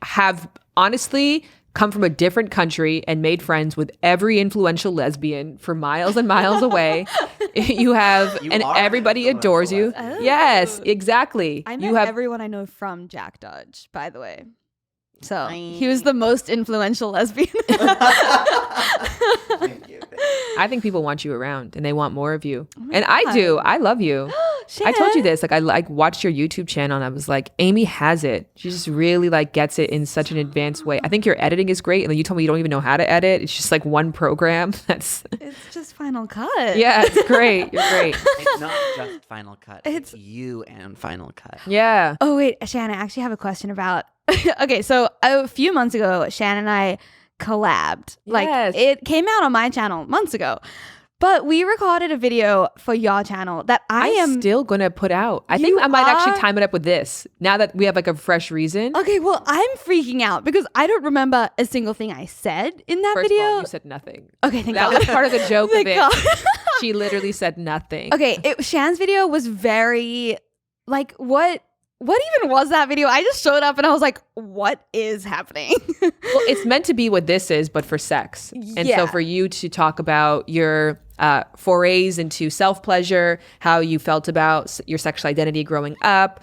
have honestly come from a different country and made friends with every influential lesbian for miles and miles away. You have, You and are everybody an adores you. influential lesbian. Yes, exactly. I You met have everyone I know from Jack Dodge, by the way. So I- he was the most influential lesbian. Thank you. I think people want you around and they want more of you. my And I God. do. I love you. I told you Shan. this. Like I like watched your YouTube channel and I was like, Amy has it. She just really like gets it in such an advanced way. I think your editing is great. And then you told me you don't even know how to edit. It's just like one program. That's It's just Final Cut. yeah, it's great. You're great. It's not just Final Cut. It's It's- you and Final Cut. Yeah. Oh, wait, Shan, I actually have a question about. Okay, so a few months ago, Shan and I collabed. Like, Yes. it came out on my channel months ago. But we recorded a video for your channel that I I'm am. still gonna put out. I You think I might actually are? time it up with this. Now that we have like a fresh reason. Okay, well, I'm freaking out because I don't remember a single thing I said in that First video. of all, you said nothing. Okay, thank That God. was part of the joke of Thank it. God. She literally said nothing. Okay, Shan's video was very like what even was that video? I just showed up and I was like, what is happening? Well, it's meant to be what this is, but for sex. And Yeah. so for you to talk about your forays into self-pleasure, how you felt about your sexual identity growing up,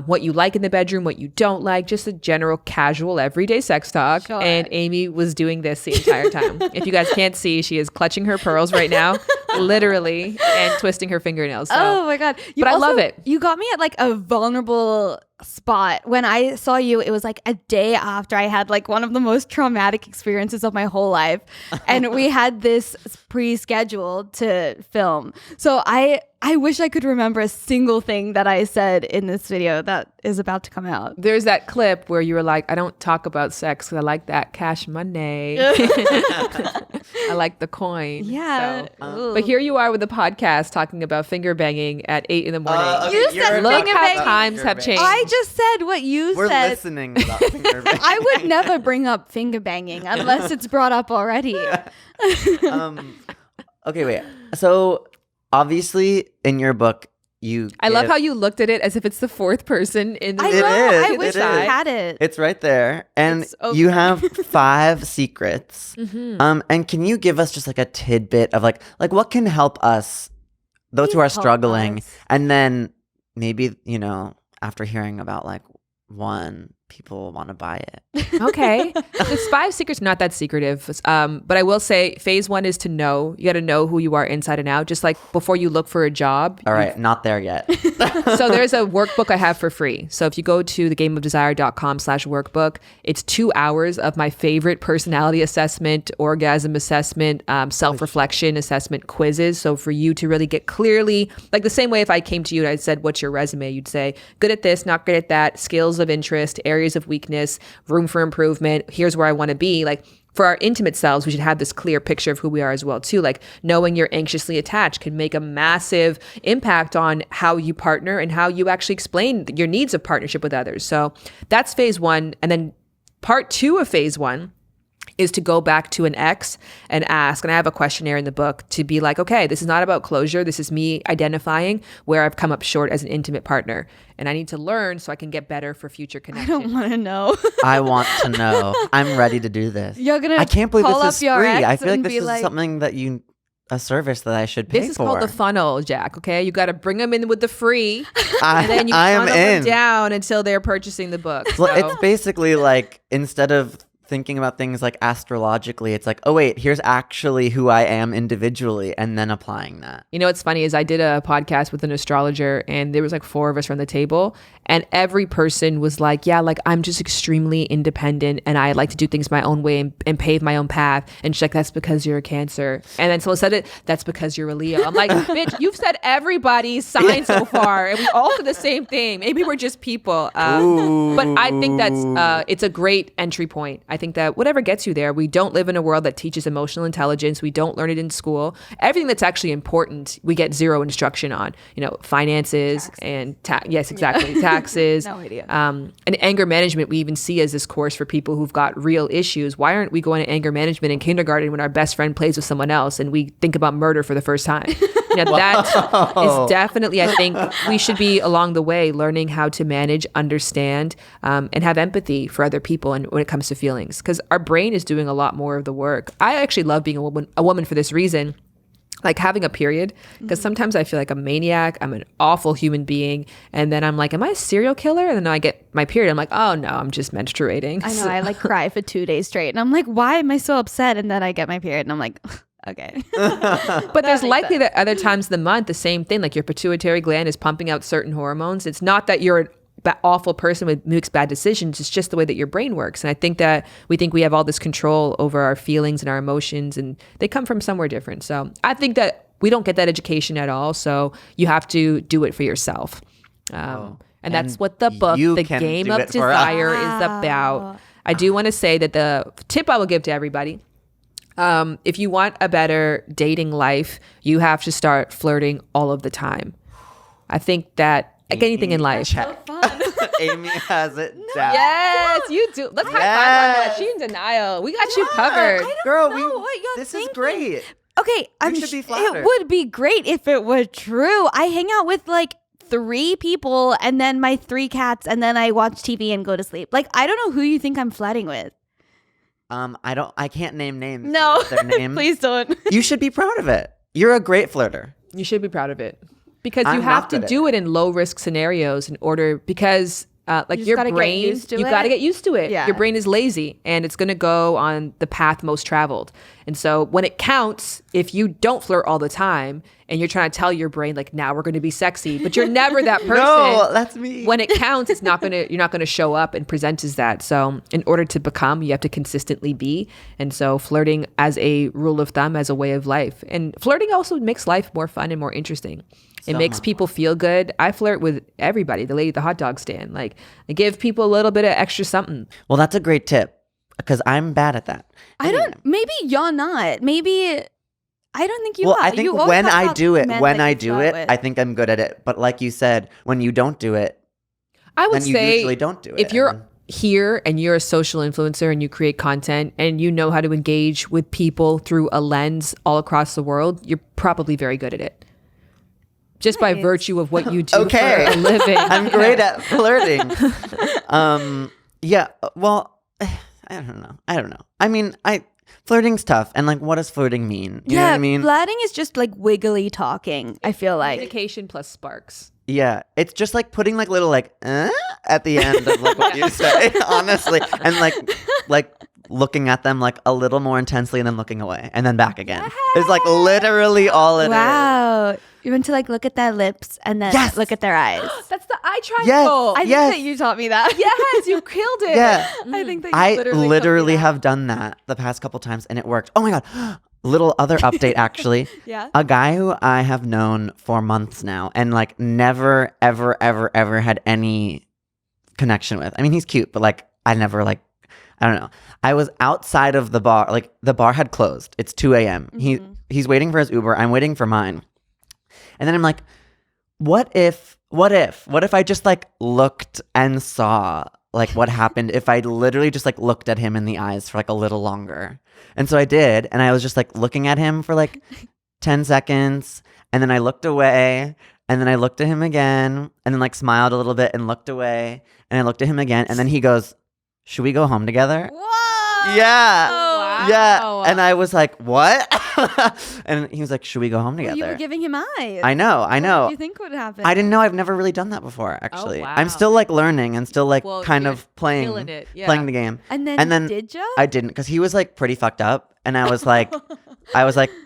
what you like in the bedroom, what you don't like, just a general casual everyday sex talk. Sure. And Amy was doing this the entire time. If you guys can't see, she is clutching her pearls right now, literally, and twisting her fingernails. So. Oh my God. But I love it. You got me at like a vulnerable spot. When I saw you, it was like a day after I had like one of the most traumatic experiences of my whole life. And we had this pre-scheduled to film. So I wish I could remember a single thing that I said in this video that is about to come out. There's that clip where you were like, I don't talk about sex because I like that cash money. I like the coin. Yeah. So, but here you are with the podcast talking about finger banging at 8 a.m. Okay, You said Look finger how banging. times have changed. I just said what you We're said. listening about finger banging. I would never bring up finger banging unless it's brought up already. Okay, wait. So obviously in your book, I love how you looked at it as if it's the fourth person in the I It know. is, I it wish I is. had it. It's right there. And It's over. you have 5 secrets. Mm-hmm. And can you give us just like a tidbit of like what can help us, those who Please are help struggling, us. and then maybe, after hearing about like one, people want to buy it. Okay. This 5 secrets, not that secretive. But I will say phase 1 is to know. You got to know who you are inside and out. Just like before you look for a job. All right, not there yet. So there's a workbook I have for free. So if you go to thegameofdesire.com/workbook, it's 2 hours of my favorite personality assessment, orgasm assessment, self-reflection assessment quizzes. So for you to really get clearly, like the same way if I came to you and I said, what's your resume? You'd say, good at this, not good at that, skills of interest, areas of weakness, room for improvement. Here's where I want to be. Like for our intimate selves, we should have this clear picture of who we are as well too. Like knowing you're anxiously attached can make a massive impact on how you partner and how you actually explain your needs of partnership with others. So that's phase 1. And then part 2 of phase 1 is to go back to an ex and ask, and I have a questionnaire in the book to be like, okay, this is not about closure. This is me identifying where I've come up short as an intimate partner. And I need to learn so I can get better for future I connections. don't want to know. I want to know. I'm ready to do this. You're gonna I can't believe call this up is your free. ex I feel like and this be is like- something that a service that I should pay for. This is called the funnel, Jack. Okay, you got to bring them in with the free, I and then you am funnel them in. down until they're purchasing the book. Well, So- it's basically like instead of thinking about things like astrologically, it's like, oh wait, here's actually who I am individually, and then applying that. You know what's funny is I did a podcast with an astrologer and there was like 4 of us around the table and every person was like, yeah, like I'm just extremely independent and I like to do things my own way and pave my own path. And she's like, that's because you're a Cancer. And then someone said it, that's because you're a Leo. I'm like, bitch, you've said everybody's sign so far and we all do the same thing. Maybe we're just people. But I think that's it's a great entry point. I think that whatever gets you there, we don't live in a world that teaches emotional intelligence. We don't learn it in school. Everything that's actually important, we get 0 instruction on. Finances and yes, exactly, taxes. No idea. And anger management, we even see as this course for people who've got real issues. Why aren't we going to anger management in kindergarten when our best friend plays with someone else and we think about murder for the first time? That is definitely, I think we should be along the way learning how to manage, understand, and have empathy for other people and when it comes to feelings, because our brain is doing a lot more of the work. I actually love being a woman for this reason. Like having a period, because sometimes I feel like a maniac, I'm an awful human being, and then I'm like, am I a serial killer? And then I get my period, I'm like, oh no, I'm just menstruating. I know. I like cry for 2 days straight, and I'm like, why am I so upset? And then I get my period, and I'm like, okay. But there's likely that other times of the month, the same thing, like your pituitary gland is pumping out certain hormones. It's not that you're an awful person with makes bad decisions. It's just the way that your brain works. And I think that we have all this control over our feelings and our emotions, and they come from somewhere different. So I think that we don't get that education at all. So you have to do it for yourself. And that's what the book, you The can Game do of it for us. Desire, is about. I do want to say that the tip I will give to everybody, if you want a better dating life, you have to start flirting all of the time. I think that like anything in life. Amy has it down. Yes, you do. Let's high five on that. She's in denial. We got you covered. Girl, know what you're this thinking. is great. Okay, should be it flattered. would be great if it were true. I hang out with like 3 people and then my 3 cats, and then I watch TV and go to sleep. Like, I don't know who you think I'm flirting with. I can't name names. No, Their names. please don't. You should be proud of it. You're a great flirter. You should be proud of it because I'm you have not to good at do it in low risk scenarios in order, because like your brain, you got to get used to it. Yeah. Your brain is lazy and it's going to go on the path most traveled. And so when it counts, if you don't flirt all the time and you're trying to tell your brain like, now we're going to be sexy, but you're never that person. No, that's me. When it counts, you're not going to show up and present as that. So in order to become, you have to consistently be. And so flirting as a rule of thumb, as a way of life. And flirting also makes life more fun and more interesting. It makes people feel good. I flirt with everybody. The lady at the hot dog stand. Like, I give people a little bit of extra something. Well, that's a great tip because I'm bad at that. Maybe you're not. Maybe, I don't think you are. Well, I think when I do it, I think I'm good at it. But like you said, when you don't do it, I would then you usually don't do it. If you're here and you're a social influencer and you create content and you know how to engage with people through a lens all across the world, you're probably very good at it. Just by virtue of what you do for a living. I'm great at flirting. Yeah. Well, I don't know. I mean, flirting's tough. And like, what does flirting mean? You know what I mean? Flirting is just like wiggly talking, I feel like. Communication plus sparks. Yeah. It's just like putting like little like, at the end of like what you say, honestly. And like looking at them like a little more intensely and then looking away and then back again. It's like literally all it is. Wow. You want to like look at their lips and then look at their eyes. That's the eye triangle. Yes. I think that you taught me that. Yes, you killed it. Yeah. I think that I you literally have done that the past couple times and it worked. Oh my God. Little other update actually. Yeah. A guy who I have known for months now and like never, ever, ever, ever had any connection with. I mean, he's cute, but like I never like, I don't know. I was outside of the bar. Like the bar had closed. It's 2 a.m. Mm-hmm. He's waiting for his Uber. I'm waiting for mine. And then I'm like, what if I just like looked and saw like what happened if I literally just like looked at him in the eyes for like a little longer? And so I did. And I was just like looking at him for like 10 seconds. And then I looked away. And then I looked at him again. And then like smiled a little bit and looked away. And I looked at him again. And then he goes, should we go home together? Whoa! Yeah. Oh, wow. Yeah. And I was like, what? And he was like, should we go home together? You were giving him eyes. I know. What do you think would happen? I didn't know. I've never really done that before, actually. wow. I'm still like learning and still like kind of killing playing it. Yeah. playing the game. And then did you? I didn't because he was like pretty fucked up. And I was like,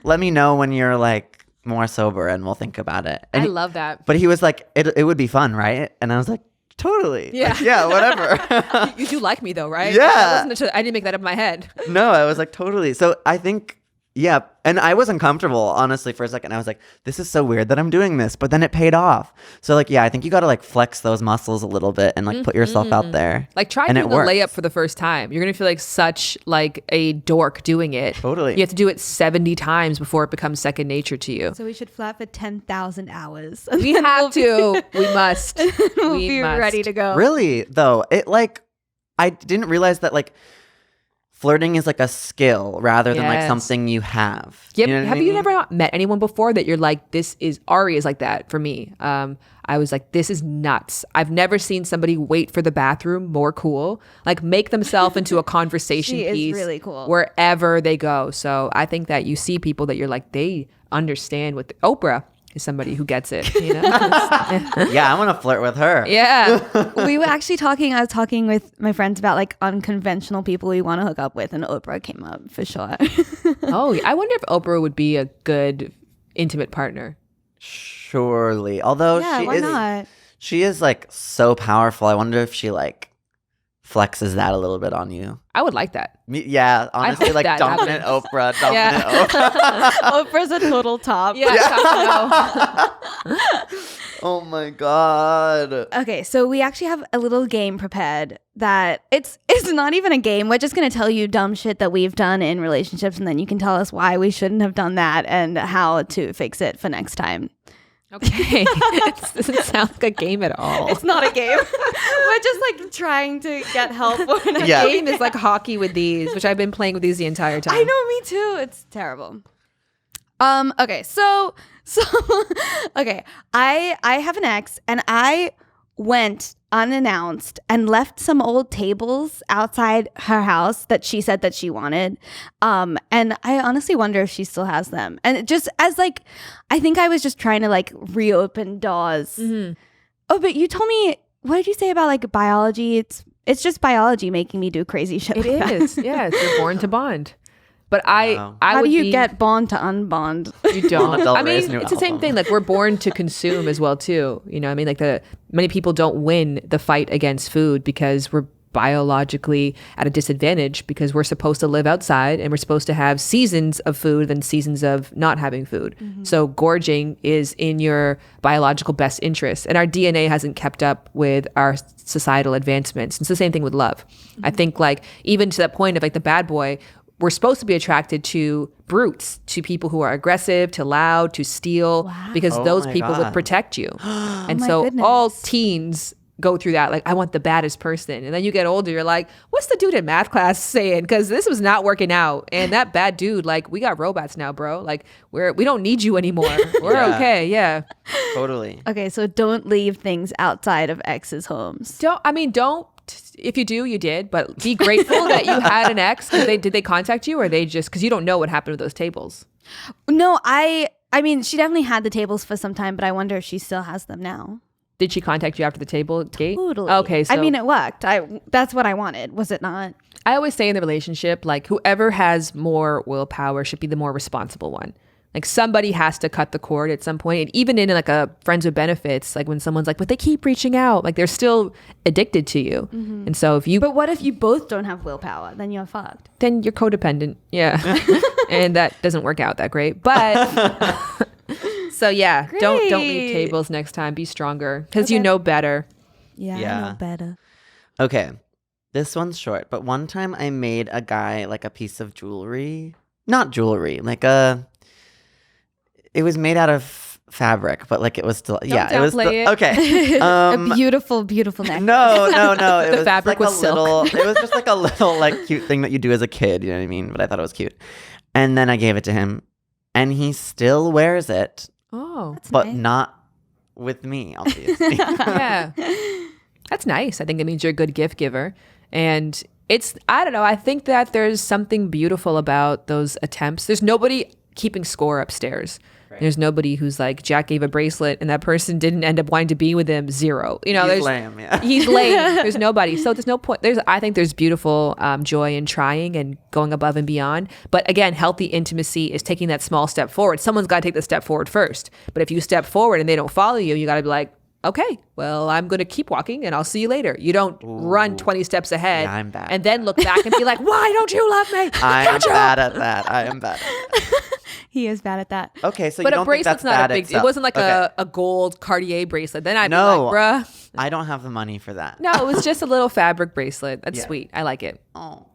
let me know when you're like more sober and we'll think about it. And I love that. But he was like, it would be fun, right? And I was like, totally. Yeah. Like, yeah, whatever. You do like me though, right? Yeah. I didn't make that up in my head. No, I was like, totally. So I think, yeah. And I was uncomfortable, honestly, for a second. I was like, this is so weird that I'm doing this. But then it paid off. So like, yeah, I think you got to like flex those muscles a little bit and like put yourself out there. Like try doing the layup for the first time. You're going to feel like such like a dork doing it. Totally. You have to do it 70 times before it becomes second nature to you. So we should flat for 10,000 hours. We have to. We must. We'll be ready to go. Really, though, it like, I didn't realize that like, flirting is like a skill rather than like something you have. Yep. You know Have you never met anyone before that you're like, Ari is like that for me. I was like, this is nuts. I've never seen somebody wait for the bathroom more cool. Like make themselves into a conversation piece really cool. wherever they go. So I think that you see people that you're like, they understand what Oprah is somebody who gets it, you know? Yeah, I want to flirt with her. Yeah. We were actually I was talking with my friends about like unconventional people we want to hook up with, and Oprah came up for sure. Oh, I wonder if Oprah would be a good intimate partner. Surely. Although why not? she is like so powerful. I wonder if she like flexes that a little bit on you. I would like that. Yeah, honestly, hope like that dominant happens. Oprah, dominant Oprah. Oprah's a total top. Yeah. Oh my God. Okay, so we actually have a little game prepared that it's not even a game. We're just going to tell you dumb shit that we've done in relationships, and then you can tell us why we shouldn't have done that and how to fix it for next time. Okay. It doesn't sound like a game at all. It's not a game. We're just like trying to get help. A game is like hockey with these, which I've been playing with these the entire time. I know, me too. It's terrible. Okay, so okay, I have an ex, and I went unannounced and left some old tables outside her house that she said that she wanted. And I honestly wonder if she still has them. And just as I think I was just trying to like reopen doors. Mm-hmm. Oh, but you told me what did you say about like biology? It's just biology making me do crazy shit. It is. Yeah, you're born to bond. But I How would do you be, get bond to unbond? You don't. Adult I race mean, new it's the same album. thing. Like we're born to consume as well too. You know, I mean, like many people don't win the fight against food because we're biologically at a disadvantage because we're supposed to live outside and we're supposed to have seasons of food and seasons of not having food. So gorging is in your biological best interest, and our DNA hasn't kept up with our societal advancements. It's the same thing with love. I think like even to that point of like the bad boy, we're supposed to be attracted to brutes, to people who are aggressive, to loud, to steal, because those my people would God. protect you. And my so goodness. all teens go through that. Like, I want the baddest person. And then you get older, you're like, what's the dude in math class saying? Because this was not working out. And that bad dude, like, we got robots now, bro. Like, we don't need you anymore. We're Yeah. okay. Yeah. Totally. Okay, so don't leave things outside of ex's homes. Don't. If you do, you did, but be grateful that you had an ex. Did they contact you, or they just, because you don't know what happened with those tables? No, I mean, she definitely had the tables for some time, but I wonder if she still has them now. Did she contact you after the table gate? Totally. Okay. So I mean, it worked. That's what I wanted, was it not? I always say in the relationship, like, whoever has more willpower should be the more responsible one. Like, somebody has to cut the cord at some point. And even in like a friends with benefits, like when someone's like, but they keep reaching out, like they're still addicted to you. And so But what if you both don't have willpower? Then you're fucked. then you're codependent. Yeah. And that doesn't work out that great. But so yeah, don't leave Great. tables next time. Be stronger because you know better. Yeah, I Yeah. know better. Okay. This one's short, but one time I made a guy like a piece of jewelry. Not jewelry, it was made out of fabric, but like it was still, it was downplay it. okay. A beautiful, beautiful necklace. No. It The was fabric like was a silk. little. It was just like a little like cute thing that you do as a kid. You know what I mean? But I thought it was cute, and then I gave it to him, and he still wears it, Oh, That's but nice. not with me, obviously. yeah. That's nice. I think it means you're a good gift giver. And I don't know. I think that there's something beautiful about those attempts. There's nobody keeping score upstairs. There's nobody who's like, Jack gave a bracelet and that person didn't end up wanting to be with him. 0. You know, He's there's lame, yeah. He's lame. There's nobody. So there's no point. I think there's beautiful joy in trying and going above and beyond. But again, healthy intimacy is taking that small step forward. Someone's got to take the step forward first. But if you step forward and they don't follow you, you got to be like, okay, well, I'm going to keep walking and I'll see you later. You don't run 20 steps ahead Yeah, I'm bad and at then look back and be like, why don't you love me? I'm bad at that. I am bad at that. He is bad at that. Okay, so But you a don't think bracelet's that's not a bad big itself. It wasn't like Okay. a gold Cartier bracelet. Then I'd No. be like, bruh. I don't have the money for that. No, it was just a little fabric bracelet. That's Yeah. sweet. I like it. Oh.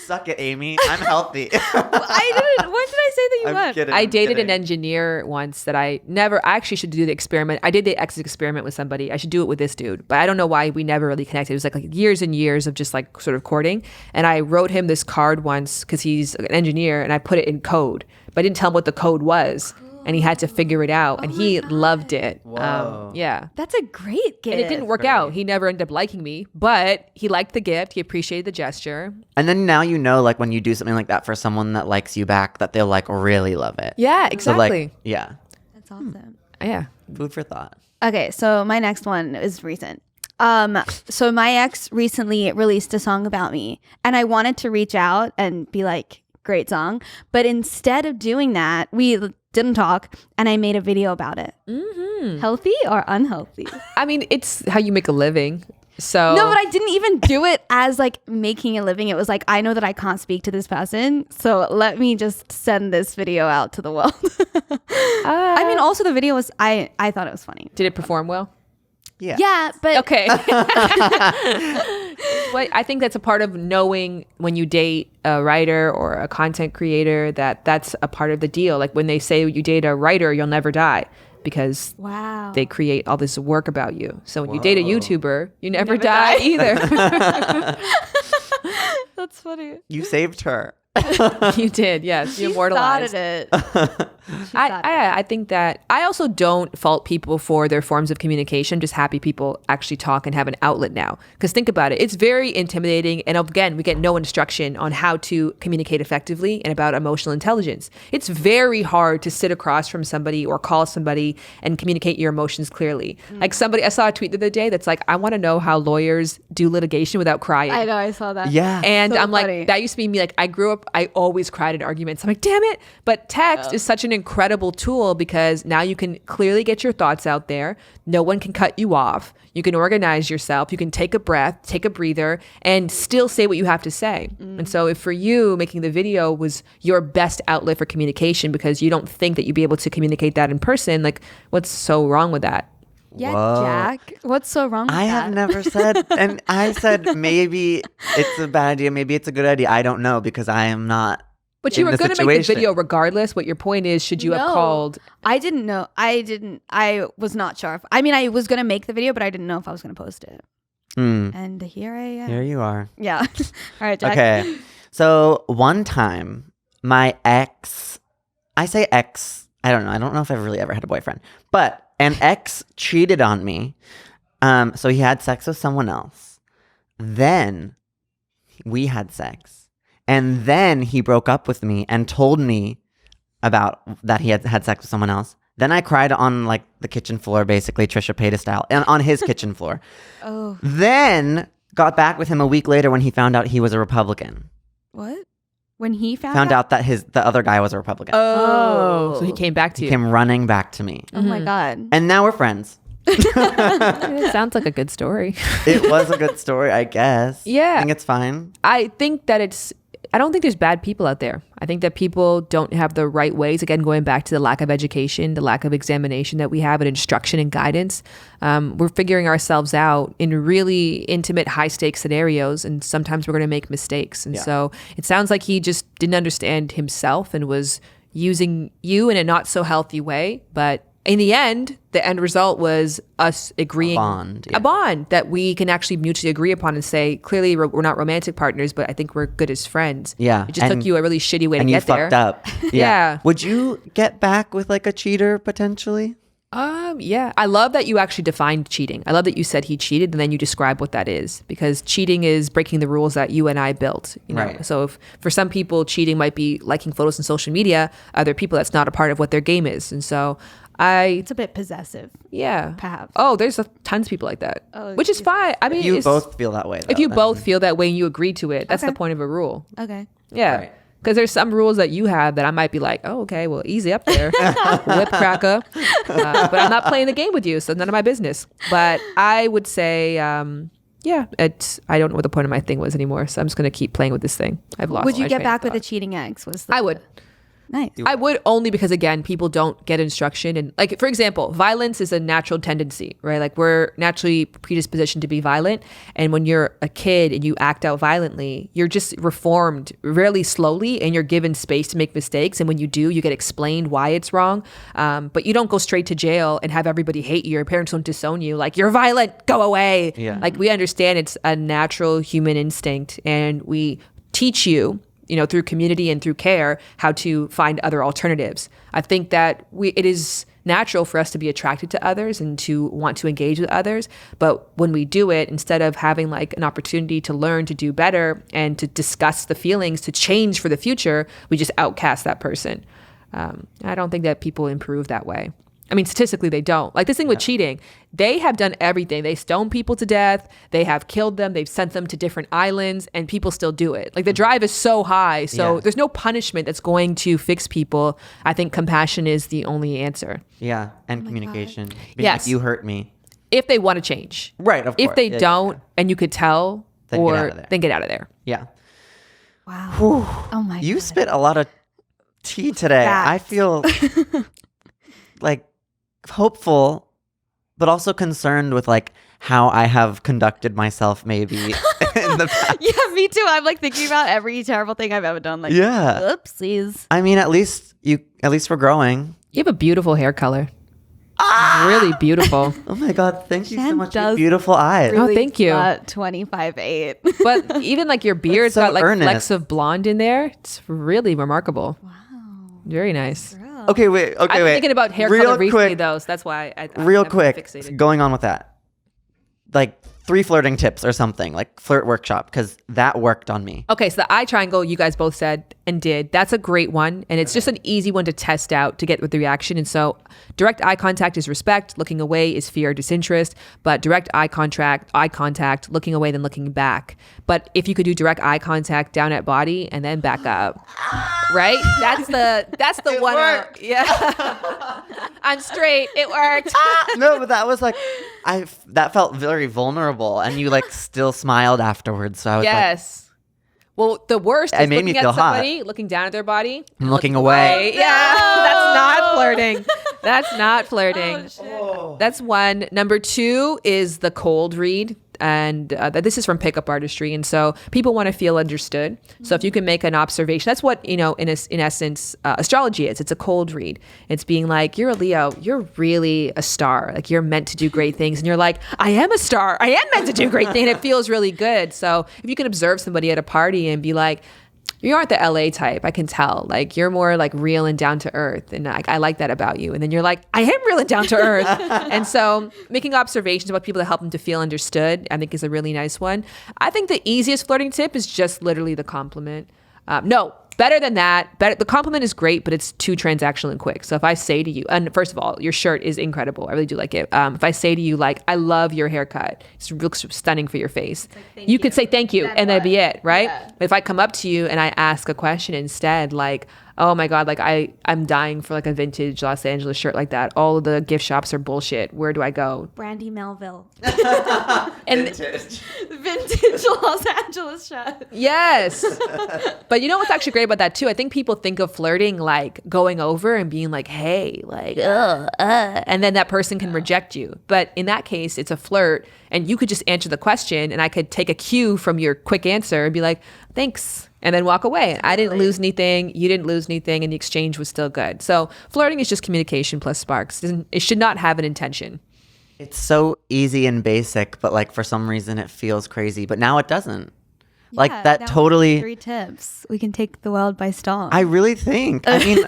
Suck it, Amy. I'm healthy. When did I say that you I'm were? kidding. I I'm dated an kidding. engineer once that I actually should do the experiment. I did the exit experiment with somebody. I should do it with this dude, but I don't know why we never really connected. It was like years and years of just like sort of courting. And I wrote him this card once because he's an engineer, and I put it in code, but I didn't tell him what the code was. And he had to figure it out, and he loved it. Whoa. Yeah. That's a great gift. And it didn't work out. He never ended up liking me, but he liked the gift. He appreciated the gesture. And then now you know, like when you do something like that for someone that likes you back, that they'll like really love it. Yeah, So exactly. like, yeah, That's awesome. Yeah. food for thought. Okay, so my next one is recent. So my ex recently released a song about me, and I wanted to reach out and be like, great song. But instead of doing that, we didn't talk, and I made a video about it. Mm-hmm. Healthy or unhealthy? I mean, it's how you make a living. So No, but I didn't even do it as like making a living. It was like, I know that I can't speak to this person, so let me just send this video out to the world. I mean, also the video was, I thought it was funny. did it perform well? Yeah. Yeah, but Okay. But I think that's a part of knowing when you date a writer or a content creator that that's a part of the deal. Like when they say you date a writer, you'll never die because wow. they create all this work about you. So when you date a YouTuber, you never die either. That's funny. You saved her. You did, yes. You immortalized. Started it. I think that I also don't fault people for their forms of communication. I'm just happy people actually talk and have an outlet now. Because think about it, it's very intimidating. And again, we get no instruction on how to communicate effectively and about emotional intelligence. It's very hard to sit across from somebody or call somebody and communicate your emotions clearly. Like I saw a tweet the other day that's like, I want to know how lawyers do litigation without crying. I know, I saw that. Yeah. And So I'm funny. like, that used to be me. Like, I grew up, I always cried in arguments. I'm like, damn it. But text is such an incredible tool because now you can clearly get your thoughts out there. No one can cut you off. You can organize yourself. You can take a breath, take a breather, and still say what you have to say. And so if for you, making the video was your best outlet for communication because you don't think that you'd be able to communicate that in person, like, what's so wrong with that? Yeah, Whoa. Jack. What's so wrong with I that? have never said, and I said maybe it's a bad idea, maybe it's a good idea. I don't know because I am not. But you in were the going to make the situation. video regardless. What your point is, should you have No. called? I didn't know. I was not sure. I was going to make the video, but I didn't know if I was going to post it. And here I am. Here you are. Yeah. All right, Jack. Okay. So one time, my ex, I say ex, I don't know if I've really ever had a boyfriend, but an ex cheated on me. So he had sex with someone else. Then we had sex. And then he broke up with me and told me about that he had sex with someone else. Then I cried on like the kitchen floor, basically Trisha Paytas style, and on his kitchen floor. Oh, Then got back with him a week later when he found out he was a Republican. what? When he Found out that the other guy was a Republican. Oh. So he came back to He you. came running back to me. Oh my God. And now we're friends. It sounds like a good story. It was a good story, I guess. Yeah. I think it's fine. I think that I don't think there's bad people out there. I think that people don't have the right ways. Again, going back to the lack of education, the lack of examination that we have and instruction and guidance. We're figuring ourselves out in really intimate, high stakes scenarios. And sometimes we're going to make mistakes. And so it sounds like he just didn't understand himself and was using you in a not so healthy way. But in the end result was us agreeing A bond, that we can actually mutually agree upon and say, clearly we're not romantic partners, but I think we're good as friends. Yeah. It just took you a really shitty way to And you get there. fucked up. Yeah. Would you get back with like a cheater potentially? Yeah. I love that you actually defined cheating. I love that you said he cheated and then you describe what that is, because cheating is breaking the rules that you and I built. You know? Right. So if for some people cheating might be liking photos on social media, other people that's not a part of what their game is. And so It's a bit possessive. yeah. Perhaps. Oh, there's tons of people like that, which is fine. I mean, You it's- both feel that way. if though, you then- both feel that way and you agree to it, that's the Okay. point of a rule. Okay. Yeah. Right. Because there's some rules that you have that I might be like, oh, okay, well, easy up there, whip cracker. But I'm not playing the game with you, so none of my business. But I would say, I don't know what the point of my thing was anymore, so I'm just going to keep playing with this thing. I've lost. Would you my get train back of with a thought. cheating ex? I would. Nice. I would, only because, again, people don't get instruction. And like, for example, violence is a natural tendency, right? Like, we're naturally predispositioned to be violent. And when you're a kid and you act out violently, you're just reformed really slowly and you're given space to make mistakes. And when you do, you get explained why it's wrong. But you don't go straight to jail and have everybody hate you. Your parents don't disown you. Like, you're violent, go away. Yeah. Like, we understand it's a natural human instinct, and we teach you, through community and through care, how to find other alternatives. I think that it is natural for us to be attracted to others and to want to engage with others. But when we do it, instead of having like an opportunity to learn to do better and to discuss the feelings, to change for the future, we just outcast that person. I don't think that people improve that way. I mean, statistically, they don't. Like this thing with cheating, they have done everything. They stone people to death. They have killed them. They've sent them to different islands, and people still do it. Like the drive is so high. So there's no punishment that's going to fix people. I think compassion is the only answer. Yeah, and communication. Being Yes. like, you hurt me. If they want to change. Right, of course. If they Yeah, don't, and you could tell, Then get out of there. then get out of there. Yeah. Wow. Oh my You God. spit a lot of tea today. I Facts. feel like hopeful, but also concerned with like how I have conducted myself maybe in the past. Yeah, me too. I'm like thinking about every terrible thing I've ever done. Like, Yeah. oopsies. I mean, at least we're growing. You have a beautiful hair color. Really beautiful. Oh my God. Thank you so Shan much. Your does beautiful eyes. Oh, thank you. 25.8. But even like your beard's so got like earnest. flecks of blonde in there. It's really remarkable. Wow. Very nice. Girl. Okay, wait. I've been thinking about hair color recently, though, so that's why I'm fixated. Going on with that. Like 3 flirting tips or something, like flirt workshop, because that worked on me. Okay, so the eye triangle you guys both said and did, that's a great one. And it's just an easy one to test out to get with the reaction. And so direct eye contact is respect, looking away is fear or disinterest, but direct eye contact, looking away then looking back. But if you could do direct eye contact down at body and then back up, right? That's the one. Worked. Yeah. I'm straight. It worked. No, but that was like, that felt very vulnerable, and you like still smiled afterwards. So I was yes. Well, the worst It is made looking me at feel hot. somebody, looking down at their body, and looking away. Yeah, that's not flirting. That's not flirting. Oh. That's one. Number 2 is the cold read. And this is from Pickup Artistry. And so people want to feel understood. So if you can make an observation, that's what, in essence, astrology is. It's a cold read. It's being like, you're a Leo. You're really a star. Like, you're meant to do great things. And you're like, I am a star. I am meant to do great things. And it feels really good. So if you can observe somebody at a party and be like, you aren't the LA type, I can tell. Like, you're more like real and down to earth. And I like that about you. And then you're like, I am real and down to earth. And so making observations about people to help them to feel understood, I think is a really nice one. I think the easiest flirting tip is just literally the compliment. No, better than that. The compliment is great, but it's too transactional and quick. So if I say to you, and first of all, your shirt is incredible. I really do like it. If I say to you, like, I love your haircut. It looks stunning for your face. Like, you could say thank you, and that'd be it, right? Yeah. If I come up to you and I ask a question instead, like, oh my God, like I'm dying for like a vintage Los Angeles shirt like that. All of the gift shops are bullshit. Where do I go? Brandy Melville. And vintage Los Angeles shirt. Yes. But you know what's actually great about that too? I think people think of flirting like going over and being like, hey, like, and then that person can reject you. But in that case, it's a flirt and you could just answer the question and I could take a cue from your quick answer and be like, thanks. And then walk away. I didn't lose anything. You didn't lose anything. And the exchange was still good. So flirting is just communication plus sparks. It should not have an intention. It's so easy and basic, but like for some reason it feels crazy. But now it doesn't. Yeah, like that totally. 3 tips. We can take the world by storm. I really think. I mean,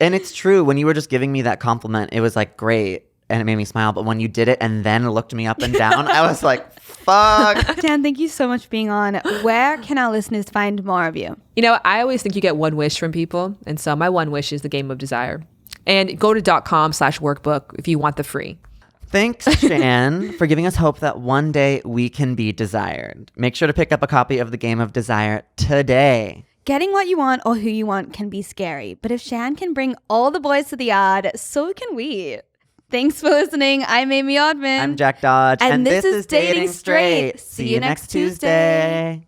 and it's true. When you were just giving me that compliment, it was like great. And it made me smile. But when you did it and then looked me up and down, I was like, fuck. Dan, thank you so much for being on. Where can our listeners find more of you? You know, I always think you get one wish from people. And so my one wish is the Game of Desire. And go to .com/workbook if you want the free. Thanks, Shan, for giving us hope that one day we can be desired. Make sure to pick up a copy of the Game of Desire today. Getting what you want or who you want can be scary. But if Shan can bring all the boys to the yard, so can we. Thanks for listening. I'm Amy Oddman. I'm Jack Dodge. And this is Dating Straight. See you next Tuesday.